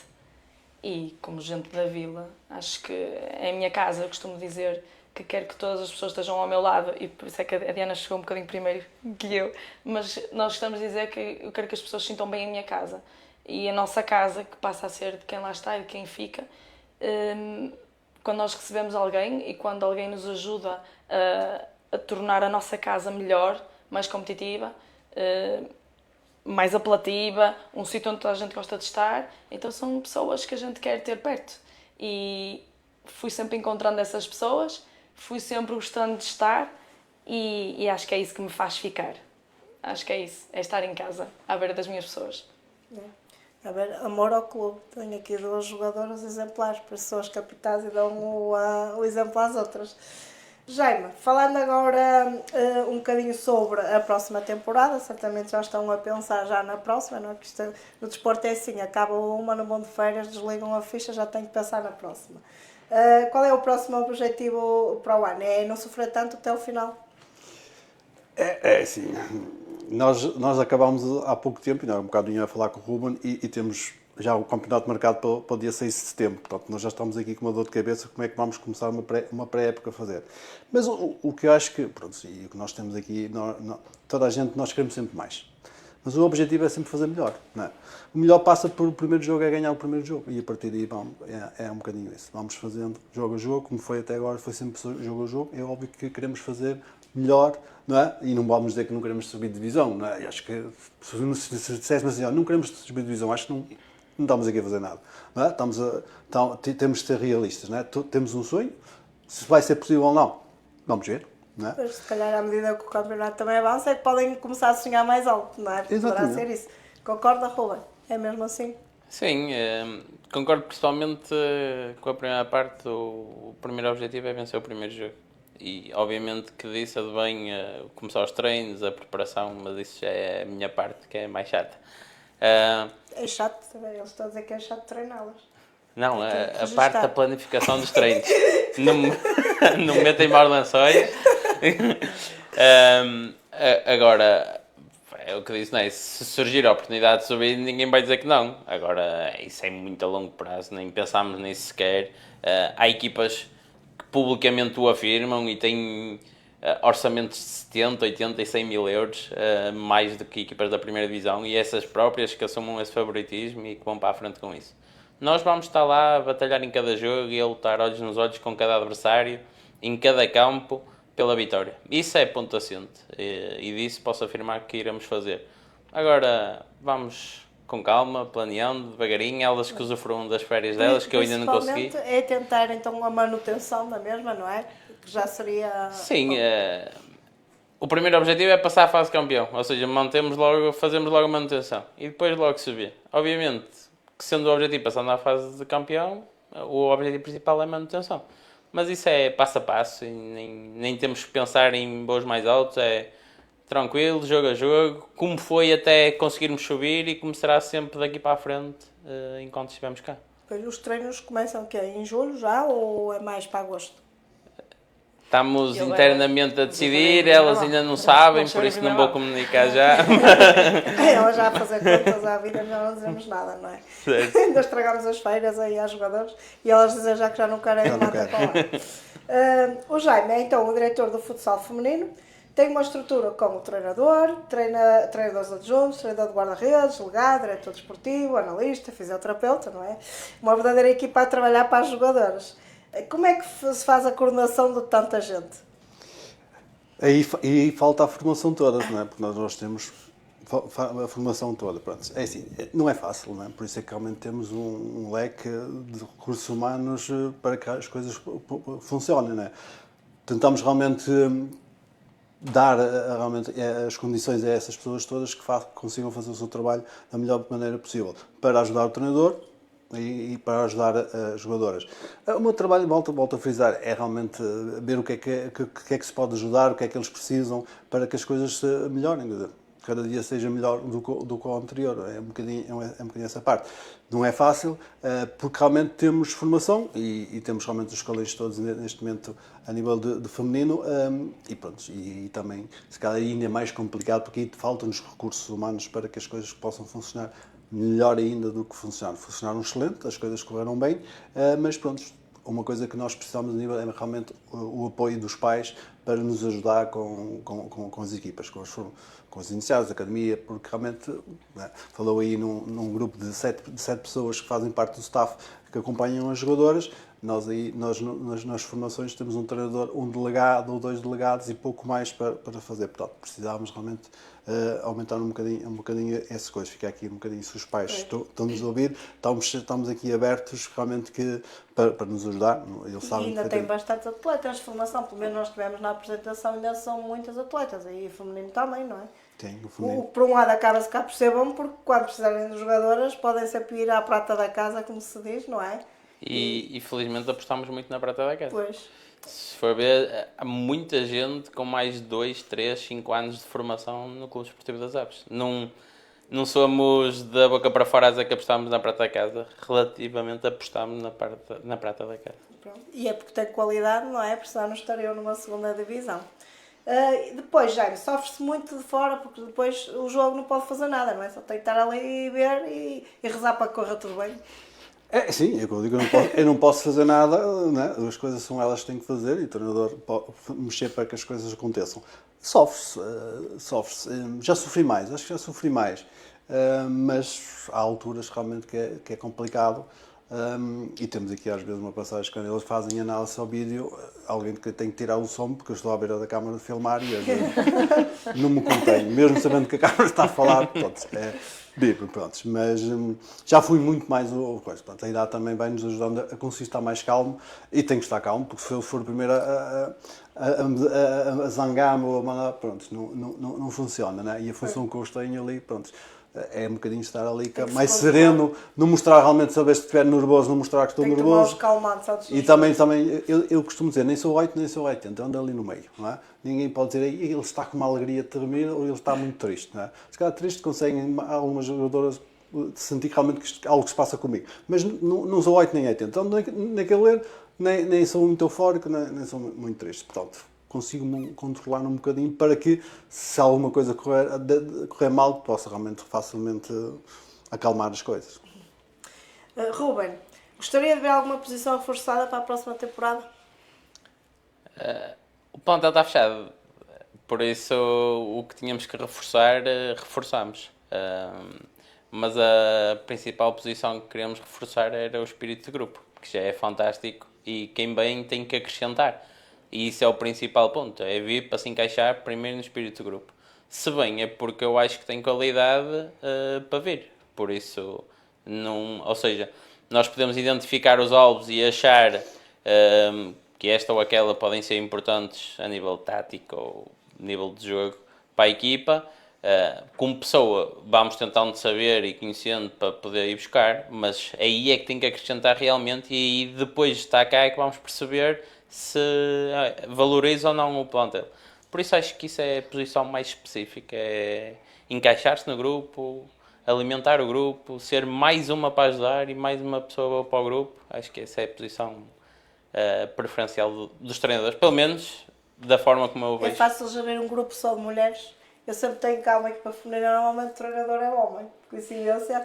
Speaker 5: E como gente da vila, acho que é a minha casa, eu costumo dizer que quero que todas as pessoas estejam ao meu lado, e por isso é que a Diana chegou um bocadinho primeiro que eu, mas nós gostamos de dizer que eu quero que as pessoas se sintam bem em minha casa. E a nossa casa, que passa a ser de quem lá está e de quem fica, quando nós recebemos alguém e quando alguém nos ajuda a tornar a nossa casa melhor, mais competitiva, mais apelativa, um sítio onde toda a gente gosta de estar, então são pessoas que a gente quer ter perto. E fui sempre encontrando essas pessoas, fui sempre gostando de estar e acho que é isso que me faz ficar. Acho que é isso, é estar em casa, à beira das minhas pessoas.
Speaker 1: A ver, amor ao clube. Tenho aqui 2 jogadoras exemplares, por isso são as capitãs e dão o exemplo às outras. Jaime, falando agora um bocadinho sobre a próxima temporada, certamente já estão a pensar já na próxima, não é? Porque isto, no desporto é assim, acaba uma no bom de férias, desligam a ficha, já tem que pensar na próxima. Qual é o próximo objetivo para o ano? É não sofrer tanto até o final?
Speaker 3: Assim, nós acabámos há pouco tempo, ainda há um bocadinho a falar com o Ruben, e temos já o campeonato marcado para o dia 6 de setembro. Portanto, nós já estamos aqui com uma dor de cabeça como é que vamos começar uma pré-época a fazer. Mas o que eu acho que, pronto, e o que nós temos aqui, toda a gente, nós queremos sempre mais. Mas o objetivo é sempre fazer melhor, não é? O melhor passa por o primeiro jogo, é ganhar o primeiro jogo. E a partir daí, é um bocadinho isso. Vamos fazendo jogo a jogo, como foi até agora, foi sempre jogo a jogo. É óbvio que queremos fazer melhor, não é? E não vamos dizer que não queremos subir de divisão, não é? E acho que se dissessemos assim, não queremos subir de divisão, acho que não estamos aqui a fazer nada, não é? Temos de ser realistas, não é? Temos um sonho, se vai ser possível ou não, vamos ver, não é?
Speaker 1: Mas se calhar à medida que o campeonato também avança é que podem começar a sonhar mais alto, não é? Poderá ser isso. Concorda, Ruben? É mesmo assim?
Speaker 2: Sim, concordo principalmente com a primeira parte. O primeiro objetivo é vencer o primeiro jogo. E obviamente que disso advém começar os treinos, a preparação, mas isso já é a minha parte, que é mais chata.
Speaker 1: É chato, eles estão a dizer que é chato treiná-las.
Speaker 2: Não, a parte da planificação dos treinos. Não me metem maus lençóis. Agora, é o que disse, não é? Se surgir a oportunidade de subir, ninguém vai dizer que não. Agora, isso é muito a longo prazo, nem pensámos nisso sequer. Há equipas que publicamente o afirmam e têm orçamentos de 70, 80 e 100 mil euros, mais do que equipas da primeira divisão, e essas próprias que assumam esse favoritismo e que vão para a frente com isso. Nós vamos estar lá a batalhar em cada jogo e a lutar olhos nos olhos com cada adversário, em cada campo, pela vitória. Isso é ponto assente, e disso posso afirmar que iremos fazer. Agora, vamos com calma, planeando, devagarinho, elas que usufruam das férias delas, que eu ainda não consegui.
Speaker 1: É tentar então a manutenção da mesma, não é? Que já seria...
Speaker 2: Sim, o primeiro objetivo é passar a fase de campeão, ou seja, fazemos logo a manutenção e depois logo subir. Obviamente, que sendo o objetivo passar na fase de campeão, o objetivo principal é a manutenção. Mas isso é passo a passo e nem temos que pensar em voos mais altos, é tranquilo, jogo a jogo, como foi até conseguirmos subir e como será sempre daqui para a frente enquanto estivermos cá.
Speaker 1: Pois os treinos começam o quê? Em julho já ou é mais para agosto?
Speaker 2: Estamos internamente a decidir, elas ainda não sabem, por isso não vou comunicar já.
Speaker 1: Elas já a fazer contas à vida, já não dizemos nada, não é?
Speaker 2: Certo.
Speaker 1: Ainda estragamos as feiras aí às jogadoras e elas dizem já que já não querem nada para lá. O Jaime é então o diretor do futsal feminino, tem uma estrutura com o treinador, treinadores adjuntos, treinador de guarda-redes, delegado, diretor desportivo, analista, fisioterapeuta, não é? Uma verdadeira equipa a trabalhar para as jogadoras. Como é que se faz a coordenação de tanta gente?
Speaker 3: Aí falta a formação toda, não é? Porque nós temos a formação toda. Pronto. É assim, não é fácil, não é? Por isso é que realmente temos um leque de recursos humanos para que as coisas funcionem, não é? Tentamos realmente dar as condições a essas pessoas todas que consigam fazer o seu trabalho da melhor maneira possível, para ajudar o treinador e para ajudar as jogadoras. O meu trabalho, volto a frisar, é realmente ver o que é que se pode ajudar, o que é que eles precisam para que as coisas se melhorem. Cada dia seja melhor do que o anterior. É um bocadinho essa parte. Não é fácil, porque realmente temos formação e temos realmente os escalões todos neste momento a nível de feminino e pronto, e também se calhar ainda é mais complicado porque aí faltam-nos recursos humanos para que as coisas possam funcionar melhor ainda do que funcionaram. Funcionaram excelente, as coisas correram bem, mas pronto, uma coisa que nós precisamos a nível é realmente o apoio dos pais para nos ajudar com as equipas, com as iniciadas, a academia, porque realmente, né, falou aí num grupo de sete pessoas que fazem parte do staff que acompanham as jogadoras. Nós nas formações temos um treinador, um delegado ou 2 delegados e pouco mais para fazer. Portanto, precisávamos realmente aumentar um bocadinho essas coisas. Fica aqui um bocadinho, se os pais estão-nos a ouvir, estamos aqui abertos realmente para nos ajudar. Eles sabem
Speaker 1: e ainda tem bastantes atletas de formação, pelo menos nós tivemos na apresentação, ainda são muitas atletas, e feminino também, não é?
Speaker 3: Tem, o feminino.
Speaker 1: Por um lado acaba-se cá por ser bom, porque quando precisarem de jogadoras podem sempre ir à prata da casa, como se diz, não é?
Speaker 2: E felizmente apostamos muito na prata da casa.
Speaker 1: Pois.
Speaker 2: Se for ver, há muita gente com mais de 2, 3, 5 anos de formação no Clube Esportivo das Aves. Não somos da boca para fora a dizer que apostamos na prata da casa, relativamente apostamos na prata da casa.
Speaker 1: Pronto. E é porque tem qualidade, não é? Porque senão não estariam numa segunda divisão. Depois, Jaime, sofre-se muito de fora, porque depois o jogo não pode fazer nada, não é? Só tem que estar ali e ver e rezar para que corra tudo bem.
Speaker 3: Sim, eu digo, eu não posso fazer nada, né? As coisas são elas que têm que fazer e o treinador pode mexer para que as coisas aconteçam. Sofre-se. Já sofri mais, acho que já sofri mais, mas há alturas realmente que é complicado. E temos aqui às vezes uma passagem quando eles fazem análise ao vídeo, alguém que tem que tirar o som porque eu estou à beira da câmara de filmar e às vezes não me contenho, mesmo sabendo que a câmara está a falar, pronto, pronto, mas já fui muito mais o coisa. Portanto, a idade também vai nos ajudando a conseguir estar mais calmo e tenho que estar calmo, porque se eu for o primeiro a zangar-me ou a mandar, pronto, não funciona, né? E a função que eu tenho ali, pronto, é um bocadinho estar ali mais sereno, não mostrar realmente, saber se estiver nervoso, não mostrar que estou nervoso. E também eu costumo dizer, nem sou 8 nem sou 80, ando ali no meio, não é? Ninguém pode dizer, ele está com uma alegria terrível ou ele está muito triste, não é? Se calhar triste conseguem algumas jogadoras sentir realmente que algo se passa comigo, mas não sou 8 nem 80, então naquele ler nem sou muito eufórico, nem sou muito triste, portanto consigo controlar um bocadinho para que, se alguma coisa correr mal, possa realmente facilmente acalmar as coisas.
Speaker 1: Ruben, gostaria de ver alguma posição reforçada para a próxima temporada?
Speaker 2: O plantel está fechado, por isso o que tínhamos que reforçar, reforçamos. Mas a principal posição que queríamos reforçar era o espírito de grupo, que já é fantástico e quem vem tem que acrescentar. E isso é o principal ponto, é vir para se encaixar primeiro no espírito de grupo. Se bem é porque eu acho que tem qualidade para vir. Por isso, ou seja, nós podemos identificar os alvos e achar que esta ou aquela podem ser importantes a nível tático ou nível de jogo para a equipa. Como pessoa, vamos tentando saber e conhecendo para poder ir buscar, mas aí é que tem que acrescentar realmente e aí depois está cá é que vamos perceber se valoriza ou não o plantel. Por isso acho que isso é a posição mais específica, é encaixar-se no grupo, alimentar o grupo, ser mais uma para ajudar e mais uma pessoa boa para o grupo. Acho que essa é a posição preferencial dos treinadores, pelo menos da forma como eu vejo.
Speaker 1: É fácil gerir um grupo só de mulheres? Eu sempre tenho cá uma equipa feminina, normalmente o treinador é homem. Por coincidência,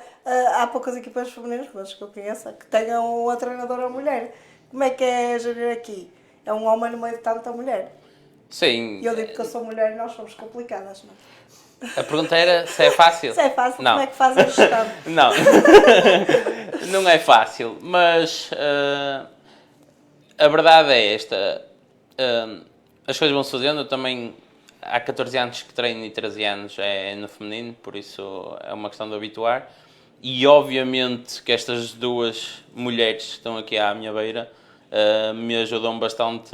Speaker 1: há poucas equipas femininas, mas que eu conheço, que tenham uma treinadora mulher. Como é que é gerir aqui? É um homem no meio de tanta mulher.
Speaker 2: Sim.
Speaker 1: E eu digo que eu sou mulher e nós somos complicadas, não é?
Speaker 2: A pergunta era se é fácil.
Speaker 1: Se é fácil,
Speaker 2: não.
Speaker 1: Como é que faz a gestão?
Speaker 2: Não. Não é fácil, mas a verdade é esta. As coisas vão-se fazendo. Eu também há 14 anos que treino e 13 anos é no feminino, por isso é uma questão de habituar. E obviamente que estas duas mulheres que estão aqui à minha beira me ajudam bastante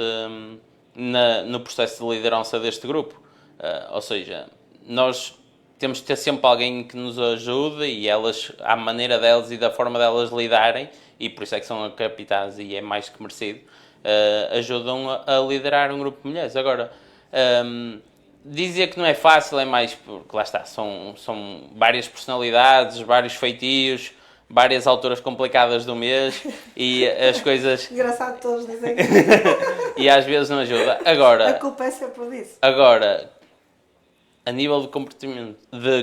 Speaker 2: no processo de liderança deste grupo. Ou seja, nós temos de ter sempre alguém que nos ajude e elas, à maneira delas e da forma delas lidarem, e por isso é que são capitãs e é mais que merecido, ajudam a liderar um grupo de mulheres. Agora, dizer que não é fácil é mais porque lá está, são várias personalidades, vários feitios, várias alturas complicadas do mês e as coisas...
Speaker 1: Engraçado todos dizem
Speaker 2: e às vezes não ajuda. Agora,
Speaker 1: a culpa é sempre disso.
Speaker 2: Agora, a nível de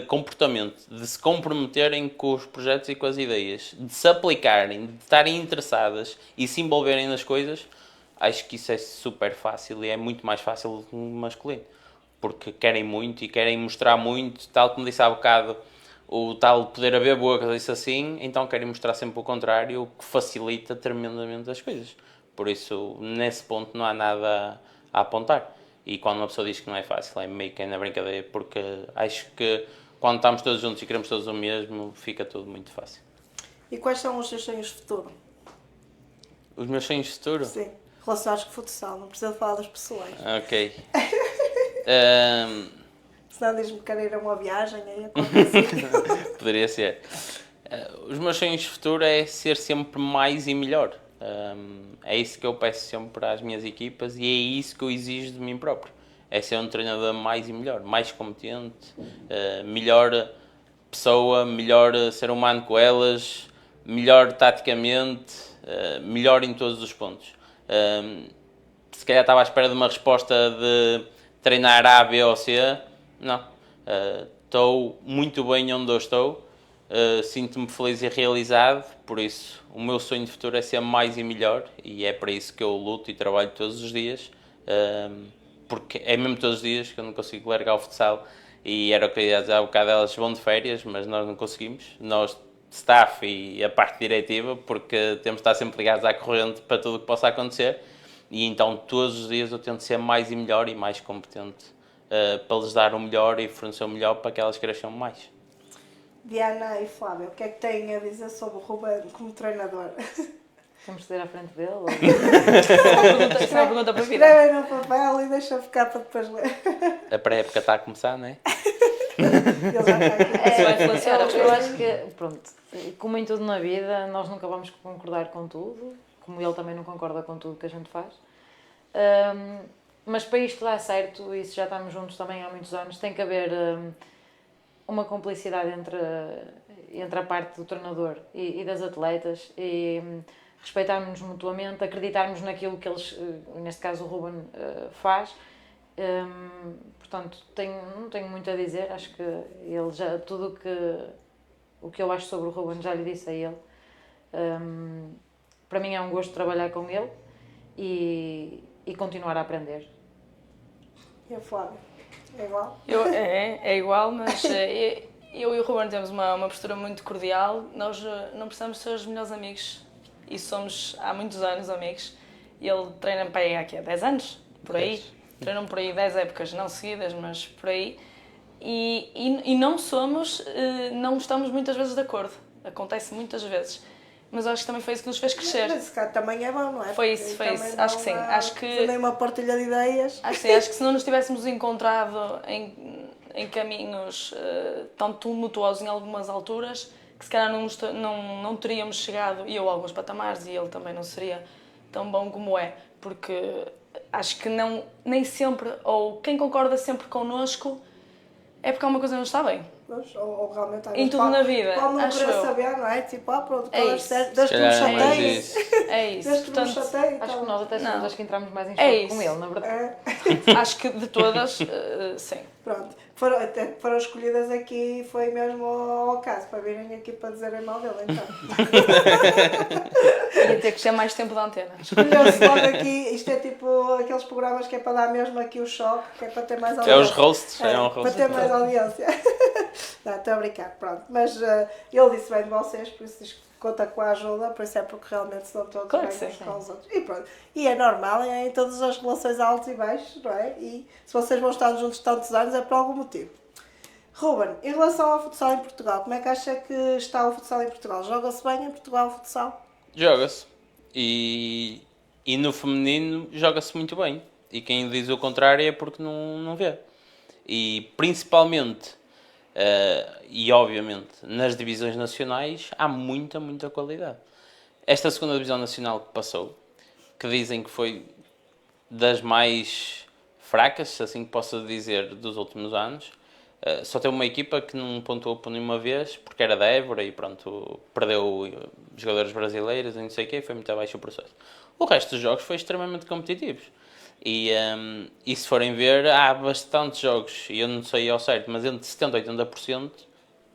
Speaker 2: comportamento, de se comprometerem com os projetos e com as ideias, de se aplicarem, de estarem interessadas e se envolverem nas coisas, acho que isso é super fácil e é muito mais fácil no masculino. Porque querem muito e querem mostrar muito, tal como disse há bocado, o tal poder haver boca, disse assim, então querem mostrar sempre o contrário, o que facilita tremendamente as coisas. Por isso, nesse ponto, não há nada a apontar. E quando uma pessoa diz que não é fácil, é meio que na brincadeira, porque acho que quando estamos todos juntos e queremos todos o mesmo, fica tudo muito fácil.
Speaker 1: E quais são os seus sonhos de futuro?
Speaker 2: Os meus sonhos de futuro?
Speaker 1: Sim, relacionados com futsal, não precisa falar das pessoais.
Speaker 2: Ok.
Speaker 1: Senão diz-me que quer ir a uma viagem, aí acontece.
Speaker 2: Poderia ser. Os meus sonhos de futuro é ser sempre mais e melhor. É isso que eu peço sempre às minhas equipas e é isso que eu exijo de mim próprio. É ser um treinador mais e melhor, mais competente, melhor pessoa, melhor ser humano com elas, melhor taticamente, melhor em todos os pontos. Se calhar estava à espera de uma resposta de treinar A, B ou C. Não. Estou muito bem onde eu estou. Sinto-me feliz e realizado, por isso o meu sonho de futuro é ser mais e melhor e é para isso que eu luto e trabalho todos os dias, porque é mesmo todos os dias que eu não consigo largar o futsal e era o que eu ia dizer há bocado, elas vão de férias, mas nós não conseguimos, nós staff e a parte diretiva, porque temos de estar sempre ligados à corrente para tudo o que possa acontecer e então todos os dias eu tento ser mais e melhor e mais competente para lhes dar o melhor e fornecer o melhor para que elas cresçam mais.
Speaker 1: Diana e Flávio, o que é que têm a dizer sobre o Ruben como treinador?
Speaker 4: Vamos ceder à frente dele? Ou...
Speaker 5: Isso é uma pergunta para vida.
Speaker 1: Escrevem no papel e deixam ficar para depois ler.
Speaker 2: A pré-época está a começar, não é?
Speaker 1: Ele já está aqui.
Speaker 5: Isso vai influenciar a
Speaker 4: eu acho que, pronto, como em tudo na vida, nós nunca vamos concordar com tudo, como ele também não concorda com tudo que a gente faz. Mas para isto dar certo, e se já estamos juntos também há muitos anos, tem que haver uma cumplicidade entre a parte do treinador e das atletas e respeitarmos-nos mutuamente, acreditarmos naquilo que eles, neste caso o Ruben, faz. Portanto, não tenho muito a dizer, acho que ele já, tudo o que eu acho sobre o Ruben já lhe disse a ele. Para mim é um gosto trabalhar com ele e continuar a aprender.
Speaker 1: E a Flávia? É igual?
Speaker 5: É igual, mas eu e o Ruben temos uma postura muito cordial. Nós não precisamos ser os melhores amigos e somos há muitos anos amigos. Ele treina para aí há 10 anos, por aí. Treinam por aí 10 épocas, não seguidas, mas por aí. E não estamos muitas vezes de acordo. Acontece muitas vezes. Mas acho que também foi isso que nos fez crescer.
Speaker 1: Mas esse cara também é bom, não é?
Speaker 5: Foi isso. Acho que sim. Acho que
Speaker 1: nem uma partilha de ideias.
Speaker 5: Acho que se não nos tivéssemos encontrado em caminhos tão tumultuosos em algumas alturas, que se calhar não teríamos chegado, e eu a alguns patamares, e ele também não seria tão bom como é, porque acho que nem sempre, ou quem concorda sempre connosco, é porque alguma coisa não está bem.
Speaker 1: Ou realmente
Speaker 5: em tudo na vida,
Speaker 1: pode não
Speaker 5: acho
Speaker 1: querer
Speaker 5: eu.
Speaker 1: saber, não é? Tipo, pronto,
Speaker 5: É isso.
Speaker 1: desde que me chateies.
Speaker 5: É isso.
Speaker 1: Desde que me
Speaker 5: Portanto,
Speaker 1: chateie.
Speaker 4: Acho que nós até somos as que entramos mais em
Speaker 5: É
Speaker 4: choque com
Speaker 5: isso.
Speaker 4: ele, na verdade.
Speaker 5: acho que de todas, sim.
Speaker 1: Pronto, foram escolhidas aqui, foi mesmo ao caso, para virem aqui para dizerem mal dele, então.
Speaker 5: Ia ter que ser mais tempo de antena.
Speaker 1: Escolheu-se logo aqui, isto é tipo aqueles programas que é para dar mesmo aqui o choque, que é para ter mais audiência.
Speaker 2: É os roasts, é um roast.
Speaker 1: Para ter mais audiência. Não, estou a brincar, pronto. Mas ele disse bem de vocês, por isso diz que conta com a ajuda, por isso é porque realmente são todos
Speaker 5: Claro
Speaker 1: bem
Speaker 5: que
Speaker 1: uns
Speaker 5: sim.
Speaker 1: com os outros. E pronto. E é normal, é em todas as relações altos e baixos, não é? E se vocês vão estar juntos tantos anos é por algum motivo. Ruben, em relação ao futsal em Portugal, como é que acha que está o futsal em Portugal? Joga-se bem em Portugal o futsal?
Speaker 2: Joga-se. E no feminino joga-se muito bem. E quem diz o contrário é porque não vê. E principalmente, e obviamente, nas divisões nacionais há muita qualidade. Esta segunda divisão nacional que passou, que dizem que foi das mais fracas, se assim que posso dizer, dos últimos anos, só tem uma equipa que não pontuou por nenhuma vez, porque era da Évora e pronto, perdeu jogadores brasileiros e não sei o quê, foi muito abaixo o processo. O resto dos jogos foi extremamente competitivos. E se forem ver, há bastantes jogos, e eu não sei ao certo, mas entre 70% e 80%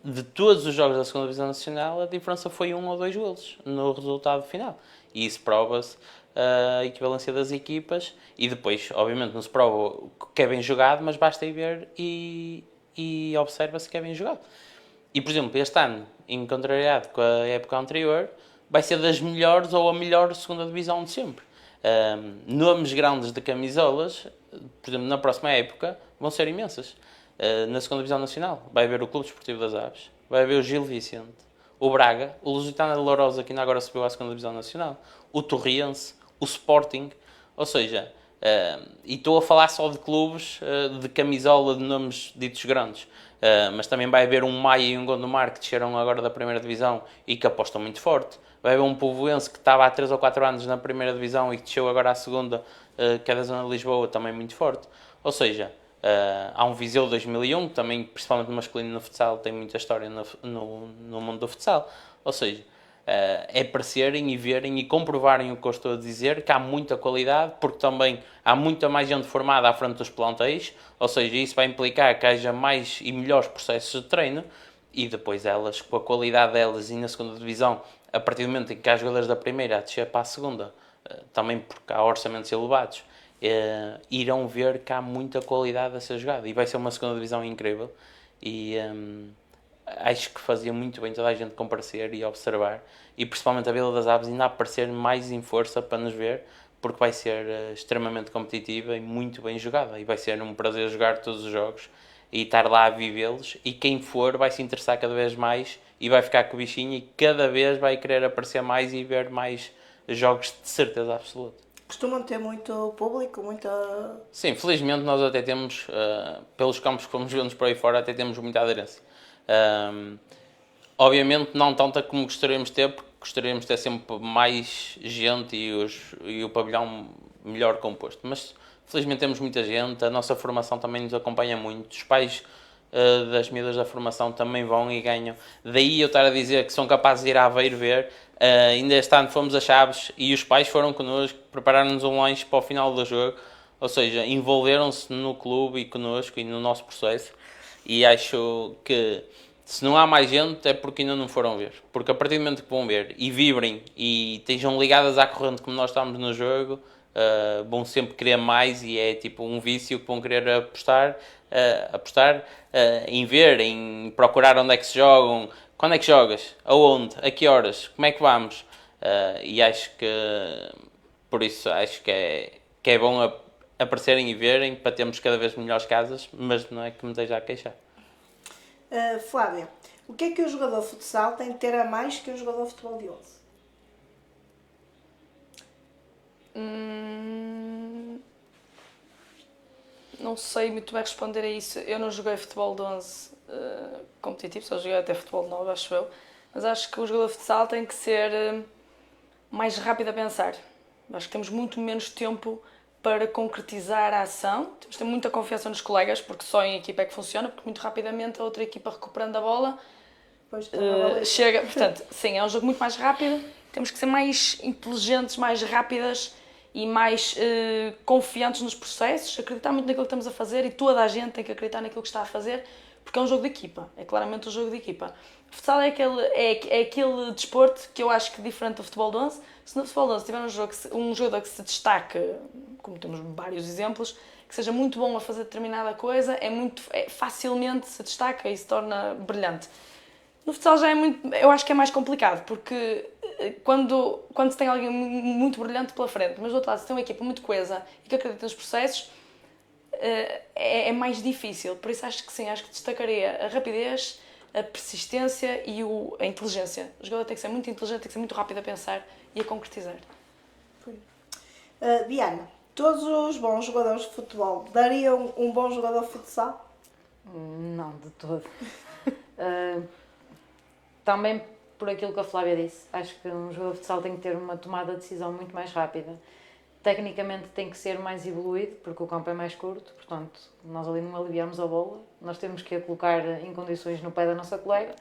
Speaker 2: de todos os jogos da segunda Divisão Nacional, a diferença foi 1 ou 2 golos no resultado final. E isso prova-se a equivalência das equipas, e depois, obviamente, não se prova o que é bem jogado, mas basta ir ver e observa-se que é bem jogado. E, por exemplo, este ano, em contrariado com a época anterior, vai ser das melhores ou a melhor segunda divisão de sempre. Nomes grandes de camisolas, por exemplo, na próxima época, vão ser imensas. Na segunda divisão nacional, vai haver o Clube Desportivo das Aves, vai haver o Gil Vicente, o Braga, o Lusitano de Lourosa, que ainda agora subiu à segunda divisão nacional, o Torriense, o Sporting, ou seja, e estou a falar só de clubes de camisola de nomes ditos grandes. Mas também vai haver um Maia e um Gondomar que desceram agora da primeira divisão e que apostam muito forte. Vai haver um Povoense que estava há 3 ou 4 anos na primeira divisão e que desceu agora à segunda, que é da zona de Lisboa, também muito forte. Ou seja, há um Viseu 2001, que também, principalmente no masculino no futsal, tem muita história no mundo do futsal. Ou seja, é aparecerem e verem e comprovarem o que eu estou a dizer, que há muita qualidade, porque também há muita mais gente formada à frente dos plantéis, ou seja, isso vai implicar que haja mais e melhores processos de treino, e depois elas, com a qualidade delas e na segunda divisão, a partir do momento em que há jogadores da primeira a descer para a segunda, também porque há orçamentos elevados, irão ver que há muita qualidade a ser jogada, e vai ser uma segunda divisão incrível, e acho que fazia muito bem toda a gente comparecer e observar, e principalmente a Vila das Aves ainda a aparecer mais em força para nos ver, porque vai ser extremamente competitiva e muito bem jogada, e vai ser um prazer jogar todos os jogos e estar lá a vivê-los, e quem for vai se interessar cada vez mais e vai ficar com o bichinho e cada vez vai querer aparecer mais e ver mais jogos de certeza absoluta.
Speaker 1: Costumam ter muito público, muita...
Speaker 2: Sim, felizmente nós até temos, pelos campos que fomos vendo por aí fora, até temos muita aderência. Obviamente não tanta como gostaríamos de ter, porque gostaríamos de ter sempre mais gente e o pavilhão melhor composto, mas felizmente temos muita gente, a nossa formação também nos acompanha muito, os pais das miúdas da formação também vão e ganham, daí eu estar a dizer que são capazes de ir a Aveiro ver. Ainda este ano fomos a Chaves e os pais foram connosco, prepararam-nos um lanche para o final do jogo, ou seja, envolveram-se no clube e connosco e no nosso processo, e acho que se não há mais gente é porque ainda não foram ver, porque a partir do momento que vão ver e vibrem e estejam ligadas à corrente como nós estamos no jogo, vão sempre querer mais, e é tipo um vício que vão querer apostar em ver, em procurar onde é que se jogam, quando é que jogas, aonde, a que horas, como é que vamos, e acho que por isso acho que é bom aparecerem e verem para termos cada vez melhores casas, mas não é que me esteja a queixar.
Speaker 1: Flávia, o que é que um jogador de futsal tem de ter a mais que um jogador de futebol de 11?
Speaker 5: Não sei muito bem responder a isso. Eu não joguei futebol de 11 competitivo, só joguei até futebol de 9, acho eu. Mas acho que o jogador de futsal tem que ser mais rápido a pensar. Acho que temos muito menos tempo para concretizar a ação. Temos de ter muita confiança nos colegas, porque só em equipa é que funciona, porque muito rapidamente a outra equipa recuperando a bola chega. Portanto, sim, é um jogo muito mais rápido. Temos que ser mais inteligentes, mais rápidas e mais confiantes nos processos, acreditar muito naquilo que estamos a fazer, e toda a gente tem que acreditar naquilo que está a fazer, porque é um jogo de equipa, é claramente um jogo de equipa. O futsal é aquele desporto que eu acho que é diferente do futebol de 11. Se no futebol de 11 tiver um jogador que se destaque, como temos vários exemplos, que seja muito bom a fazer determinada coisa, facilmente se destaca e se torna brilhante. No futsal já eu acho que é mais complicado, porque quando se tem alguém muito brilhante pela frente, mas do outro lado se tem uma equipa muito coesa e que acredita nos processos, é mais difícil. Por isso acho que sim, acho que destacaria a rapidez, a persistência e a inteligência. O jogador tem que ser muito inteligente, tem que ser muito rápido a pensar e a concretizar.
Speaker 1: Diana, todos os bons jogadores de futebol dariam um bom jogador de futsal?
Speaker 4: Não, de todo. Também por aquilo que a Flávia disse, acho que um jogador de futsal tem que ter uma tomada de decisão muito mais rápida. Tecnicamente tem que ser mais evoluído, porque o campo é mais curto, portanto, nós ali não aliviamos a bola, nós temos que a colocar em condições no pé da nossa colega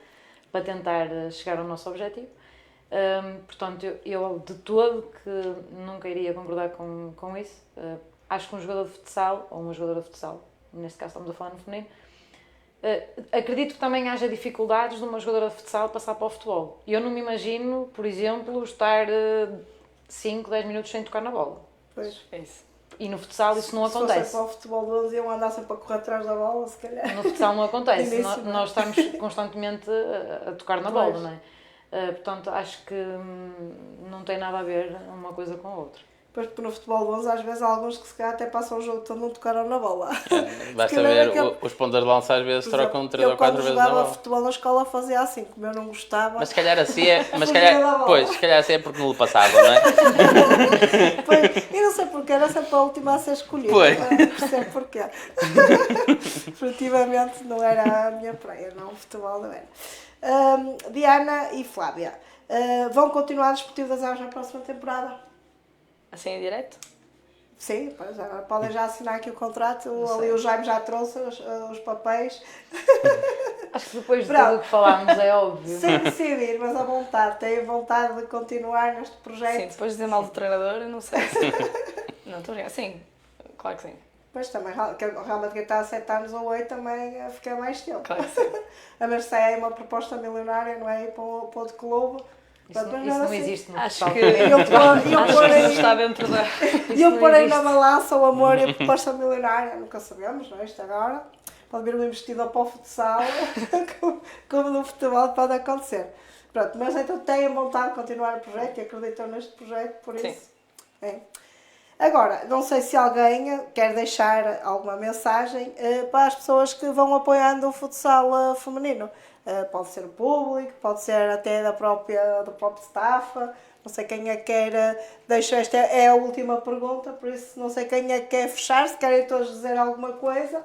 Speaker 4: para tentar chegar ao nosso objetivo. Portanto, eu de todo que nunca iria concordar com isso. acho que um jogador de futsal, ou uma jogadora de futsal, neste caso estamos a falar no feminino, acredito que também haja dificuldades de uma jogadora de futsal passar para o futebol. Eu não me imagino, por exemplo, estar 5, 10 minutos sem tocar na bola.
Speaker 1: Pois.
Speaker 5: É isso.
Speaker 4: E no futsal isso não
Speaker 1: Se fosse
Speaker 4: acontece.
Speaker 1: para o futebol de 11 iam andar sempre a correr atrás da bola, se calhar.
Speaker 4: No futsal não acontece.
Speaker 1: Início, não é?
Speaker 4: Nós estamos constantemente a tocar na bola, não é? Portanto, acho que não tem nada a ver uma coisa com a outra.
Speaker 1: Pois, porque no futebol de 11 às vezes há alguns que se calhar até passam o jogo todo não tocaram na bola.
Speaker 2: Basta
Speaker 1: calhar
Speaker 2: ver,
Speaker 1: aquele-
Speaker 2: os pontas de lança às vezes
Speaker 1: Por
Speaker 2: trocam
Speaker 1: exemplo,
Speaker 2: 3 ou 4
Speaker 1: Eu
Speaker 2: vezes
Speaker 1: quando
Speaker 2: na
Speaker 1: jogava
Speaker 2: bola.
Speaker 1: futebol na escola fazia assim, como eu não gostava.
Speaker 2: Mas se calhar assim é, mas se
Speaker 1: Fugia
Speaker 2: calhar,
Speaker 1: da bola.
Speaker 2: pois, se calhar assim é porque não lhe passava, não é?
Speaker 1: Pois, e não sei porquê, era sempre a última a ser escolhida.
Speaker 2: Pois.
Speaker 1: Não percebo porquê. Efetivamente não era a minha praia, não, o futebol não era. Diana e Flávia, vão continuar a Desportivo das Aves na próxima temporada?
Speaker 5: Assim em direto?
Speaker 1: Sim, pois, agora podem já assinar aqui o contrato, ali o Jaime já trouxe os papéis.
Speaker 4: Acho que depois de
Speaker 1: Pronto.
Speaker 4: tudo o que falámos é óbvio.
Speaker 1: Sem decidir, mas a vontade, têm vontade de continuar neste
Speaker 5: Sim,
Speaker 1: projeto.
Speaker 5: depois de dizer mal do treinador, eu não sei se... Não, estou a brincar. Sim, claro que sim.
Speaker 1: Pois também, que o Real Madrid está há 7 anos ou 8, também fica mais tempo.
Speaker 5: Claro que sim.
Speaker 1: A ver se é uma proposta milionária, não é? Ir para outro clube.
Speaker 4: Isso
Speaker 1: Pronto,
Speaker 4: não,
Speaker 1: mas
Speaker 4: isso não
Speaker 1: assim,
Speaker 4: existe no
Speaker 5: Acho
Speaker 4: futsal.
Speaker 5: que...
Speaker 1: Eu
Speaker 5: Acho que não
Speaker 1: porei,
Speaker 5: está dentro da...
Speaker 1: eu
Speaker 4: não
Speaker 1: porei na
Speaker 4: existe.
Speaker 1: balança o amor e a proposta milionária. Nunca sabemos, não é? Isto agora. Pode vir um investidor para o futsal, como no futebol pode acontecer. Pronto, mas então têm vontade de continuar o projeto e acreditam neste projeto, por
Speaker 5: Sim.
Speaker 1: isso. É. Agora, não sei se alguém quer deixar alguma mensagem para as pessoas que vão apoiando o futsal feminino. Pode ser o público, pode ser até do próprio staff. Não sei quem é que quer. Deixo esta é a última pergunta, por isso não sei quem é que quer fechar. Se querem todos dizer alguma coisa.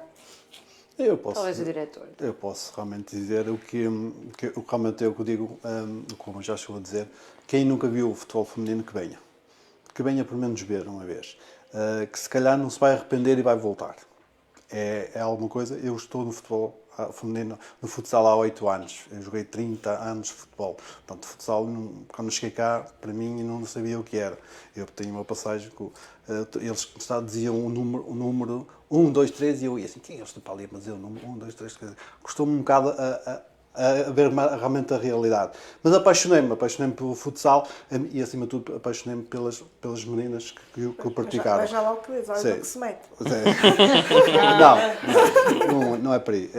Speaker 3: Eu posso,
Speaker 4: Talvez o diretor.
Speaker 3: eu posso realmente dizer o que realmente é o que eu digo, como já chegou a dizer, quem nunca viu o futebol feminino que venha pelo menos ver uma vez, que se calhar não se vai arrepender e vai voltar. É alguma coisa, eu estou no futebol feminino, no futsal há 8 anos, eu joguei 30 anos de futebol, portanto futsal, quando cheguei cá, para mim, eu não sabia o que era. Eu tenho uma passagem que eles diziam o número 1, 2, 3 e eu ia assim, quem é este para ali? Mas eu, número 1, 2, 3, custou-me um bocado a ver realmente a realidade. Mas apaixonei-me pelo futsal e, acima de tudo, apaixonei-me pelas meninas que o praticaram.
Speaker 1: Mas já lá o que diz, olha
Speaker 3: Sim.
Speaker 1: o que se mete.
Speaker 3: Não é por aí.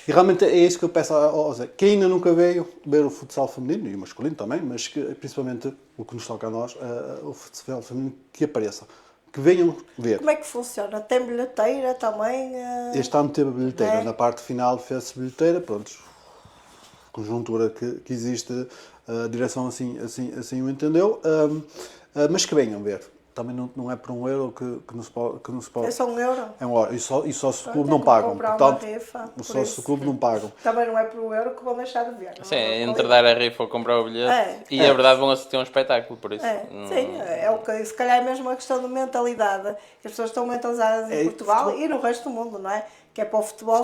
Speaker 3: E realmente é isso que eu peço ao Zé. Quem ainda nunca veio ver o futsal feminino, e o masculino também, mas que, principalmente o que nos toca a nós, o futsal feminino, que apareça. Que venham ver.
Speaker 1: Como é que funciona? Tem bilheteira também?
Speaker 3: Este ano teve a bilheteira.
Speaker 1: É.
Speaker 3: Na parte final fez-se bilheteira, pronto. Conjuntura que existe, a direção assim o entendeu. Mas que venham ver. Também não é por €1 que não se pode.
Speaker 1: É só €1?
Speaker 3: É €1. E só se o clube
Speaker 1: Tem
Speaker 3: não
Speaker 1: que
Speaker 3: pagam.
Speaker 1: comprar uma
Speaker 3: Portanto,
Speaker 1: rifa, por
Speaker 3: só se
Speaker 1: isso.
Speaker 3: o clube não pagam.
Speaker 1: Também não é por €1 que vão deixar de ver. não
Speaker 2: Sim,
Speaker 1: é?
Speaker 2: entre dar a rifa ou comprar o bilhete. E a verdade vão assistir a um espetáculo, por isso.
Speaker 1: Sim, é o que se calhar é mesmo uma questão de mentalidade. Que as pessoas estão mentalizadas em Portugal e no resto do mundo, não é? Que é para o futebol.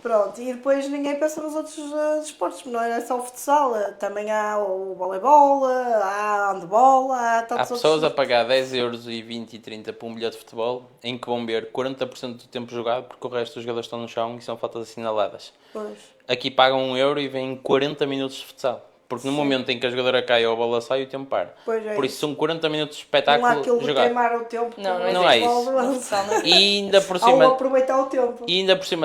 Speaker 1: Pronto, e depois ninguém pensa nos outros desportos, não é só o futsal, também há o voleibol, há handball, há
Speaker 2: Há
Speaker 1: tantos
Speaker 2: pessoas a
Speaker 1: outros.
Speaker 2: pagar 10€ e 20 e 30 por um bilhete de futebol em que vão ver 40% do tempo jogado porque o resto dos jogadores estão no chão e são faltas assinaladas.
Speaker 1: Pois.
Speaker 2: Aqui pagam €1 e vêm 40 minutos de futsal. Porque no momento em que a jogadora cai ou a bola sai, o tempo para.
Speaker 1: Pois é
Speaker 2: Por
Speaker 1: isso.
Speaker 2: isso são 40 minutos de
Speaker 1: Não há
Speaker 2: espetáculo
Speaker 1: aquilo de
Speaker 2: jogado.
Speaker 1: queimar o tempo.
Speaker 5: Não
Speaker 1: como
Speaker 5: não
Speaker 2: Não é
Speaker 1: futebol
Speaker 2: isso.
Speaker 1: do
Speaker 5: No
Speaker 1: lance.
Speaker 5: futsal não.
Speaker 2: E ainda por
Speaker 1: Ao
Speaker 2: cima,
Speaker 1: aproveitar o tempo.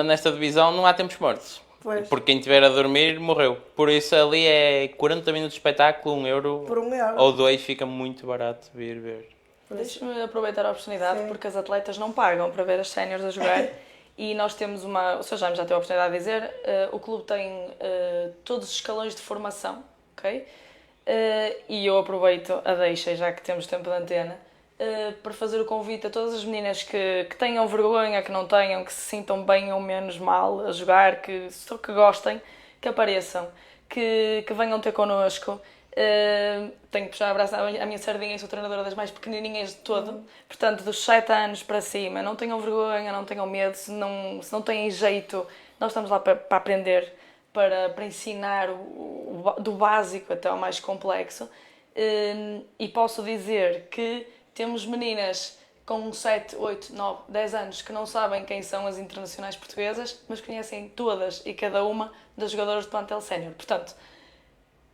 Speaker 2: nesta divisão não há tempos mortos.
Speaker 1: Pois.
Speaker 2: Porque quem estiver a dormir morreu. Por isso ali é 40 minutos de espetáculo, €1
Speaker 1: Por €1.
Speaker 2: ou 2 fica muito barato vir ver.
Speaker 5: Deixa-me aproveitar a oportunidade,
Speaker 1: Sim.
Speaker 5: porque as atletas não pagam para ver as séniores a jogar. E nós temos o Sr. Jaime já teve a oportunidade de dizer, o clube tem todos os escalões de formação, ok? E eu aproveito a deixa, já que temos tempo de antena, para fazer o convite a todas as meninas que tenham vergonha, que não tenham, que se sintam bem ou menos mal a jogar, só que gostem, que apareçam, que venham ter connosco. Tenho que puxar a braço à minha sardinha e sou treinadora das mais pequenininhas de todo. Portanto, dos 7 anos para cima, não tenham vergonha, não tenham medo, se não têm jeito, nós estamos lá para aprender, para ensinar do básico até ao mais complexo. E posso dizer que temos meninas com 7, 8, 9, 10 anos que não sabem quem são as internacionais portuguesas, mas conhecem todas e cada uma das jogadoras do plantel sénior. Portanto,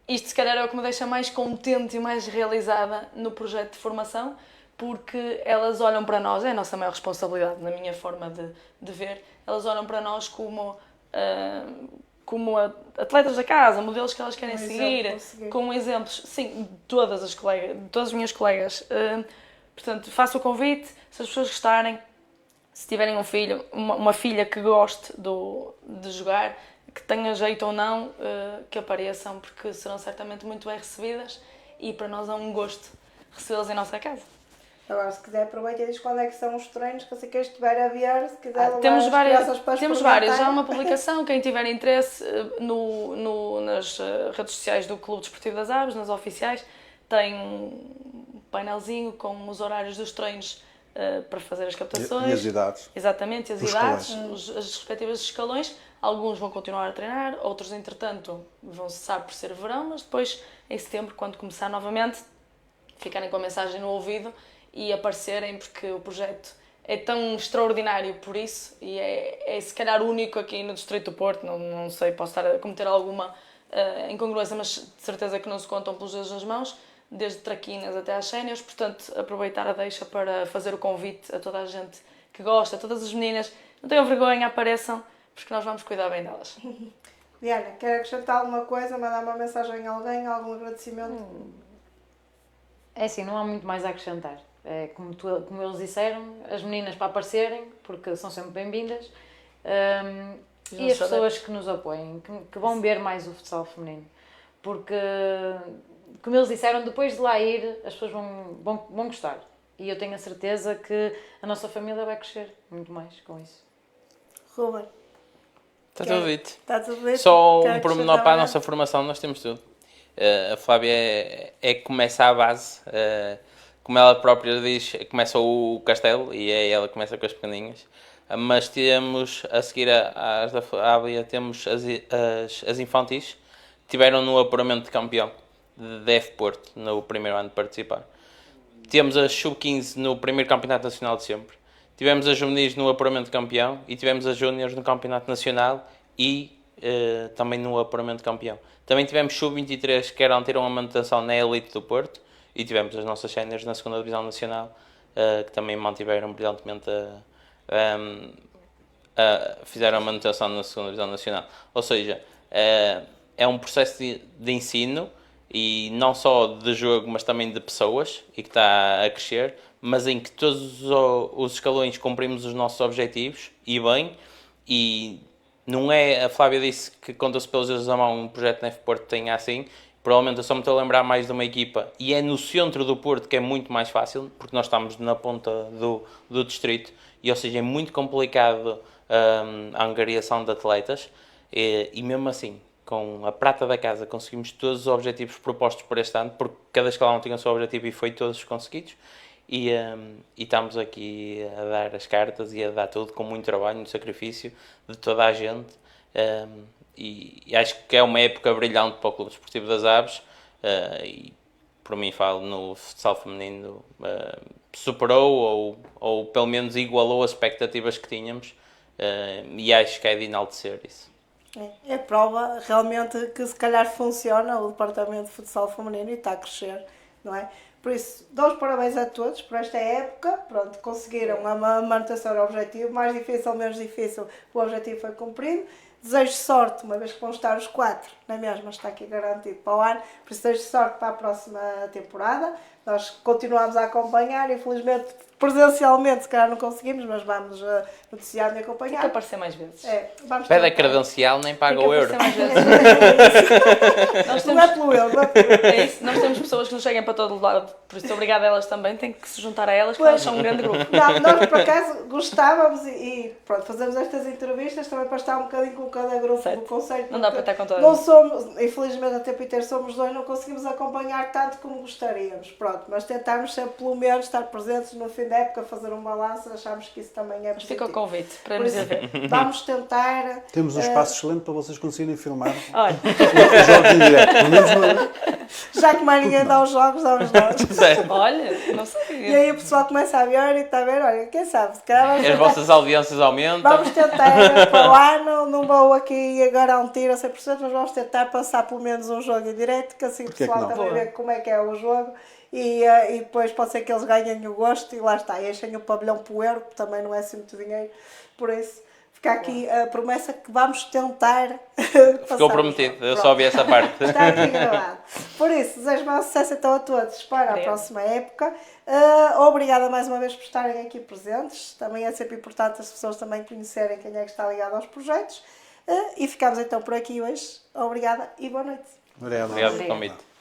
Speaker 5: isto se calhar é o que me deixa mais contente e mais realizada no projeto de formação, porque elas olham para nós, é a nossa maior responsabilidade, na minha forma de ver, elas olham para nós como atletas da casa, modelos que elas querem seguir, como exemplos, sim, de todas as minhas colegas. Portanto, faço o convite, se as pessoas gostarem, se tiverem um filho, uma filha que goste de jogar, que tenha jeito ou não, que apareçam, porque serão certamente muito bem recebidas e para nós é um gosto recebê-las em nossa casa.
Speaker 1: Agora, se quiser, aproveita e diz quando é que são os treinos, que assim quem estiver a ver, se quiser levar
Speaker 5: temos
Speaker 1: as crianças para
Speaker 5: temos várias, já há uma publicação, quem tiver interesse nas redes sociais do Clube Desportivo das Aves, nas oficiais, tem um painelzinho com os horários dos treinos para fazer as captações.
Speaker 3: E as idades.
Speaker 5: Exatamente, as
Speaker 3: Os
Speaker 5: idades, as respectivas escalões. Alguns vão continuar a treinar, outros, entretanto, vão cessar por ser verão, mas depois, em setembro, quando começar novamente, ficarem com a mensagem no ouvido e aparecerem, porque o projeto é tão extraordinário por isso e é se calhar único aqui no Distrito do Porto. Não sei, posso estar a cometer alguma incongruência, mas de certeza que não se contam pelos dedos das mãos, desde traquinas até às séniores. Portanto, aproveitar a deixa para fazer o convite a toda a gente que gosta, a todas as meninas. Não tenham vergonha, apareçam, porque nós vamos cuidar bem delas.
Speaker 1: Diana, quer acrescentar alguma coisa, mandar uma mensagem a alguém, algum agradecimento?
Speaker 4: É assim, não há muito mais a acrescentar. É, como eles disseram, as meninas para aparecerem, porque são sempre bem-vindas, e as pessoas que nos apoiem, que vão ver mais o futsal feminino. Porque, como eles disseram, depois de lá ir, as pessoas vão gostar. E eu tenho a certeza que a nossa família vai crescer muito mais com isso.
Speaker 1: Ruben?
Speaker 2: Está tudo dito.
Speaker 1: Está tudo dito?
Speaker 2: Só
Speaker 1: Quer
Speaker 2: um pormenor
Speaker 1: acrescentar
Speaker 2: para a
Speaker 1: algo?
Speaker 2: nossa formação, nós temos tudo. A Flávia é que começa a base, como ela própria diz, começa o castelo e é ela que começa com as pequeninhas. Mas temos, a seguir às da Flávia, temos as infantis, que tiveram no apuramento de campeão de DF Porto, no primeiro ano de participar. Temos a Sub-15 no primeiro campeonato nacional de sempre. Tivemos as juvenis no apuramento de campeão e tivemos as júniores no campeonato nacional e também no apuramento de campeão. Também tivemos Sub-23 que tiram a manutenção na elite do Porto e tivemos as nossas séniores na segunda divisão nacional que também mantiveram brilhantemente fizeram a manutenção na segunda divisão nacional. Ou seja, é um processo de ensino e não só de jogo, mas também de pessoas e que está a crescer, mas em que todos os escalões cumprimos os nossos objetivos e bem, e não é, a Flávia disse que conta-se pelos dedos da mão um projeto na F Porto tenha assim, provavelmente eu só me estou a lembrar mais de uma equipa e é no centro do Porto que é muito mais fácil, porque nós estamos na ponta do distrito e ou seja é muito complicado a angariação de atletas e mesmo assim com a prata da casa conseguimos todos os objetivos propostos por este ano, porque cada escalão tinha o seu objetivo e foi todos conseguidos. E estamos aqui a dar as cartas e a dar tudo com muito trabalho, muito sacrifício de toda a gente. E acho que é uma época brilhante para o Clube Desportivo das Aves. E por mim falo no futsal feminino, superou ou pelo menos igualou as expectativas que tínhamos. E acho que é de enaltecer isso.
Speaker 1: É prova realmente que se calhar funciona o departamento de futsal feminino e está a crescer, não é? Por isso, dou os parabéns a todos por esta época. Pronto, conseguiram a manutenção do objetivo, mais difícil ou menos difícil, o objetivo foi cumprido. Desejo sorte, uma vez que vão estar os 4 na mesma, está aqui garantido para o ano, por isso desejo sorte para a próxima temporada. Nós continuamos a acompanhar, infelizmente presencialmente se calhar não conseguimos, mas vamos noticiar e acompanhar.
Speaker 5: Tem que aparecer mais vezes.
Speaker 1: Vamos
Speaker 2: Pede a
Speaker 1: tentar.
Speaker 2: credencial, nem paga
Speaker 5: Tem
Speaker 2: o
Speaker 5: que
Speaker 2: euro.
Speaker 5: aparecer mais vezes.
Speaker 1: Não é pelo euro, não é pelo euro.
Speaker 5: É isso, nós temos pessoas que nos cheguem para todo lado, por isso obrigada a elas também, tem que se juntar a elas, porque elas são um grande grupo.
Speaker 1: Não, nós por acaso gostávamos e pronto, fazemos estas entrevistas também para estar um bocadinho com o cada grupo
Speaker 5: Certo.
Speaker 1: do concelho.
Speaker 5: Não dá
Speaker 1: porque
Speaker 5: para estar com todas.
Speaker 1: não somos, infelizmente, a tempo inteiro somos dois, não conseguimos acompanhar tanto como gostaríamos. Pronto, mas tentarmos sempre, pelo menos, estar presentes no fim da época, fazer um balanço, achamos que isso também é
Speaker 5: Mas fica o
Speaker 1: positivo.
Speaker 5: convite para
Speaker 1: Por
Speaker 5: nos
Speaker 1: isso,
Speaker 5: ir ver.
Speaker 1: vamos tentar.
Speaker 3: Temos um espaço excelente para vocês conseguirem filmar
Speaker 5: Olha,
Speaker 3: os jogos em direto. Pelo menos
Speaker 1: Já que mais ninguém dá os jogos, damos nós.
Speaker 2: Sério.
Speaker 5: olha, não
Speaker 1: E
Speaker 5: sei.
Speaker 1: aí o pessoal começa a ver e está a ver, olha, quem sabe, se calhar vamos
Speaker 2: As
Speaker 1: tentar,
Speaker 2: vossas audiências aumentam.
Speaker 1: vamos tentar para o ano, não vou aqui garantir a 100%, mas vamos tentar passar pelo menos um jogo em direto, que assim o
Speaker 3: Porquê que
Speaker 1: pessoal
Speaker 3: não?
Speaker 1: também vê como é que é o jogo e depois pode ser que eles ganhem o gosto e lá está, e enchem o pavilhão poeiro, que também não é assim muito dinheiro, por isso fica aqui a promessa que vamos tentar.
Speaker 2: Ficou prometido, eu só vi essa parte.
Speaker 1: Está aqui gravado. Por isso, desejo bom sucesso então a todos para a
Speaker 5: Obrigada.
Speaker 1: próxima época. Obrigada mais uma vez por estarem aqui presentes. Também é sempre importante as pessoas também conhecerem quem é que está ligado aos projetos. E ficamos então por aqui hoje. Obrigada e boa noite.
Speaker 3: Obrigado.
Speaker 2: Obrigado pelo convite.